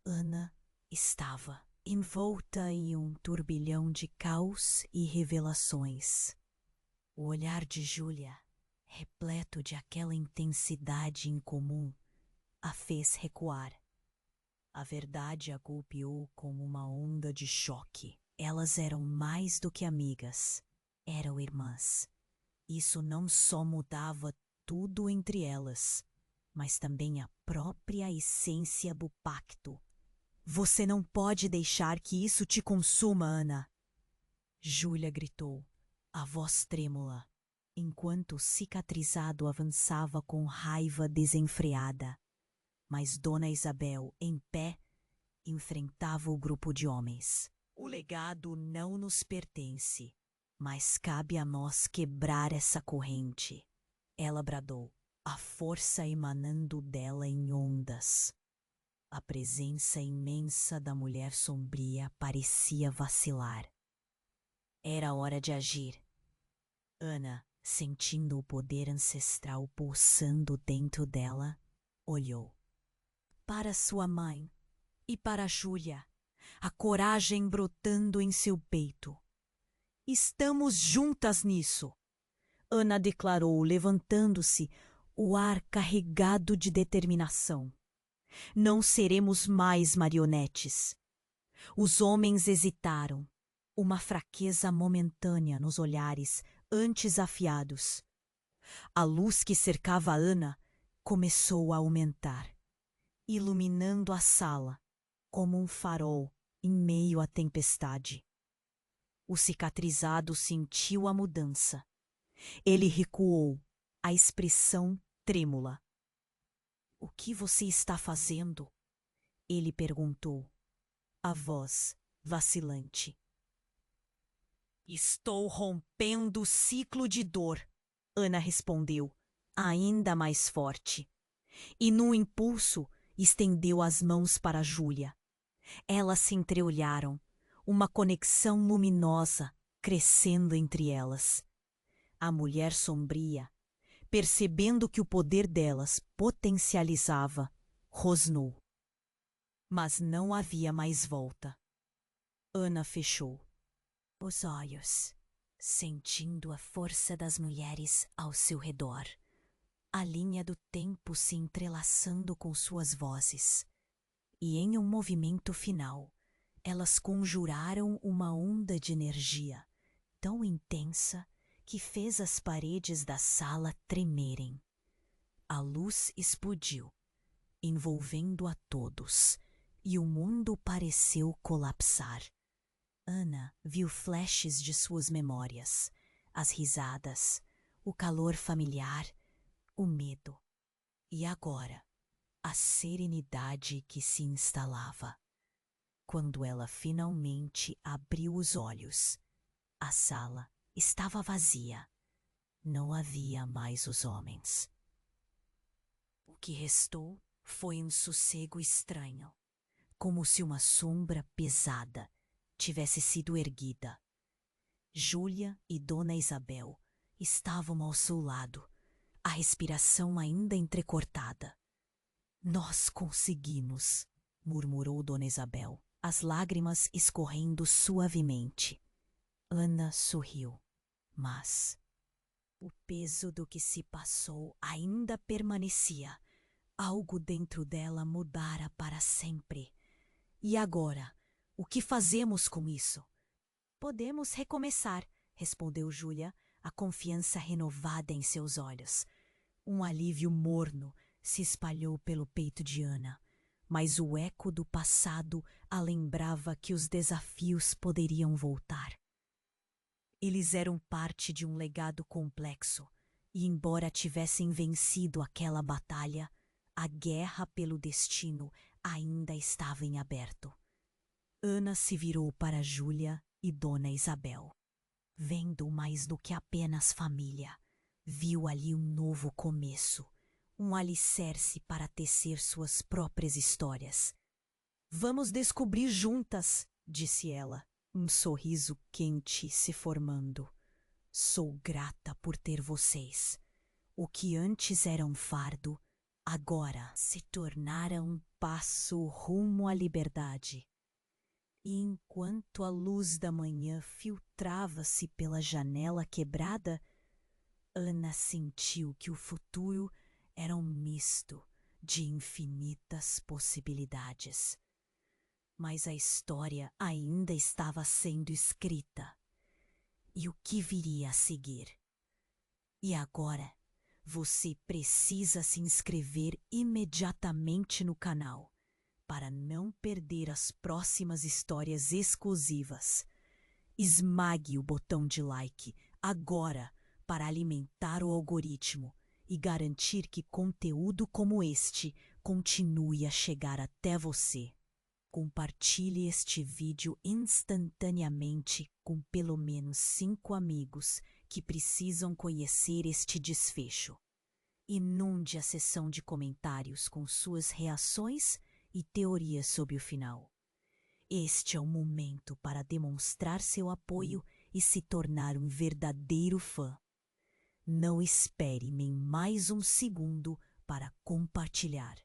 Ana estava envolta em um turbilhão de caos e revelações. O olhar de Júlia, repleto de aquela intensidade incomum, a fez recuar. A verdade a golpeou como uma onda de choque. Elas eram mais do que amigas, eram irmãs. Isso não só mudava tudo entre elas, mas também a própria essência do pacto. Você não pode deixar que isso te consuma, Ana! Júlia gritou, a voz trêmula, enquanto o cicatrizado avançava com raiva desenfreada. Mas Dona Isabel, em pé, enfrentava o grupo de homens. O legado não nos pertence, mas cabe a nós quebrar essa corrente. Ela bradou, a força emanando dela em ondas. A presença imensa da mulher sombria parecia vacilar. Era hora de agir. Ana, sentindo o poder ancestral pulsando dentro dela, olhou. Para sua mãe e para Júlia, a coragem brotando em seu peito. Estamos juntas nisso, Ana declarou, levantando-se, o ar carregado de determinação. Não seremos mais marionetes. Os homens hesitaram, uma fraqueza momentânea nos olhares antes afiados. A luz que cercava Ana começou a aumentar, iluminando a sala como um farol em meio à tempestade. O cicatrizado sentiu a mudança. Ele recuou, a expressão trêmula. O que você está fazendo? Ele perguntou, a voz vacilante. Estou rompendo o ciclo de dor, Ana respondeu, ainda mais forte. E num impulso estendeu as mãos para Júlia. Elas se entreolharam, uma conexão luminosa crescendo entre elas. A mulher sombria, percebendo que o poder delas potencializava, rosnou. Mas não havia mais volta. Ana fechou os olhos, sentindo a força das mulheres ao seu redor, a linha do tempo se entrelaçando com suas vozes. E em um movimento final, elas conjuraram uma onda de energia tão intensa que fez as paredes da sala tremerem. A luz explodiu, envolvendo a todos, e o mundo pareceu colapsar. Ana viu flashes de suas memórias, as risadas, o calor familiar, o medo. E agora, a serenidade que se instalava. Quando ela finalmente abriu os olhos, a sala estava vazia. Não havia mais os homens. O que restou foi um sossego estranho, como se uma sombra pesada tivesse sido erguida. Júlia e Dona Isabel estavam ao seu lado, a respiração ainda entrecortada. Nós conseguimos, murmurou Dona Isabel, as lágrimas escorrendo suavemente. Ana sorriu, mas o peso do que se passou ainda permanecia. Algo dentro dela mudara para sempre. E agora, o que fazemos com isso? Podemos recomeçar, respondeu Júlia, a confiança renovada em seus olhos. Um alívio morno se espalhou pelo peito de Ana, mas o eco do passado a lembrava que os desafios poderiam voltar. Eles eram parte de um legado complexo, e embora tivessem vencido aquela batalha, a guerra pelo destino ainda estava em aberto. Ana se virou para Júlia e Dona Isabel. Vendo mais do que apenas família, viu ali um novo começo, um alicerce para tecer suas próprias histórias. Vamos descobrir juntas, disse ela, um sorriso quente se formando. Sou grata por ter vocês. O que antes era um fardo, agora se tornara um passo rumo à liberdade. E enquanto a luz da manhã filtrava-se pela janela quebrada, Ana sentiu que o futuro era um misto de infinitas possibilidades. Mas a história ainda estava sendo escrita. E o que viria a seguir? E agora, você precisa se inscrever imediatamente no canal para não perder as próximas histórias exclusivas. Esmague o botão de like agora para alimentar o algoritmo e garantir que conteúdo como este continue a chegar até você. Compartilhe este vídeo instantaneamente com pelo menos 5 amigos que precisam conhecer este desfecho. Inunde a seção de comentários com suas reações e teorias sobre o final. Este é o momento para demonstrar seu apoio e se tornar um verdadeiro fã. Não espere nem mais um segundo para compartilhar.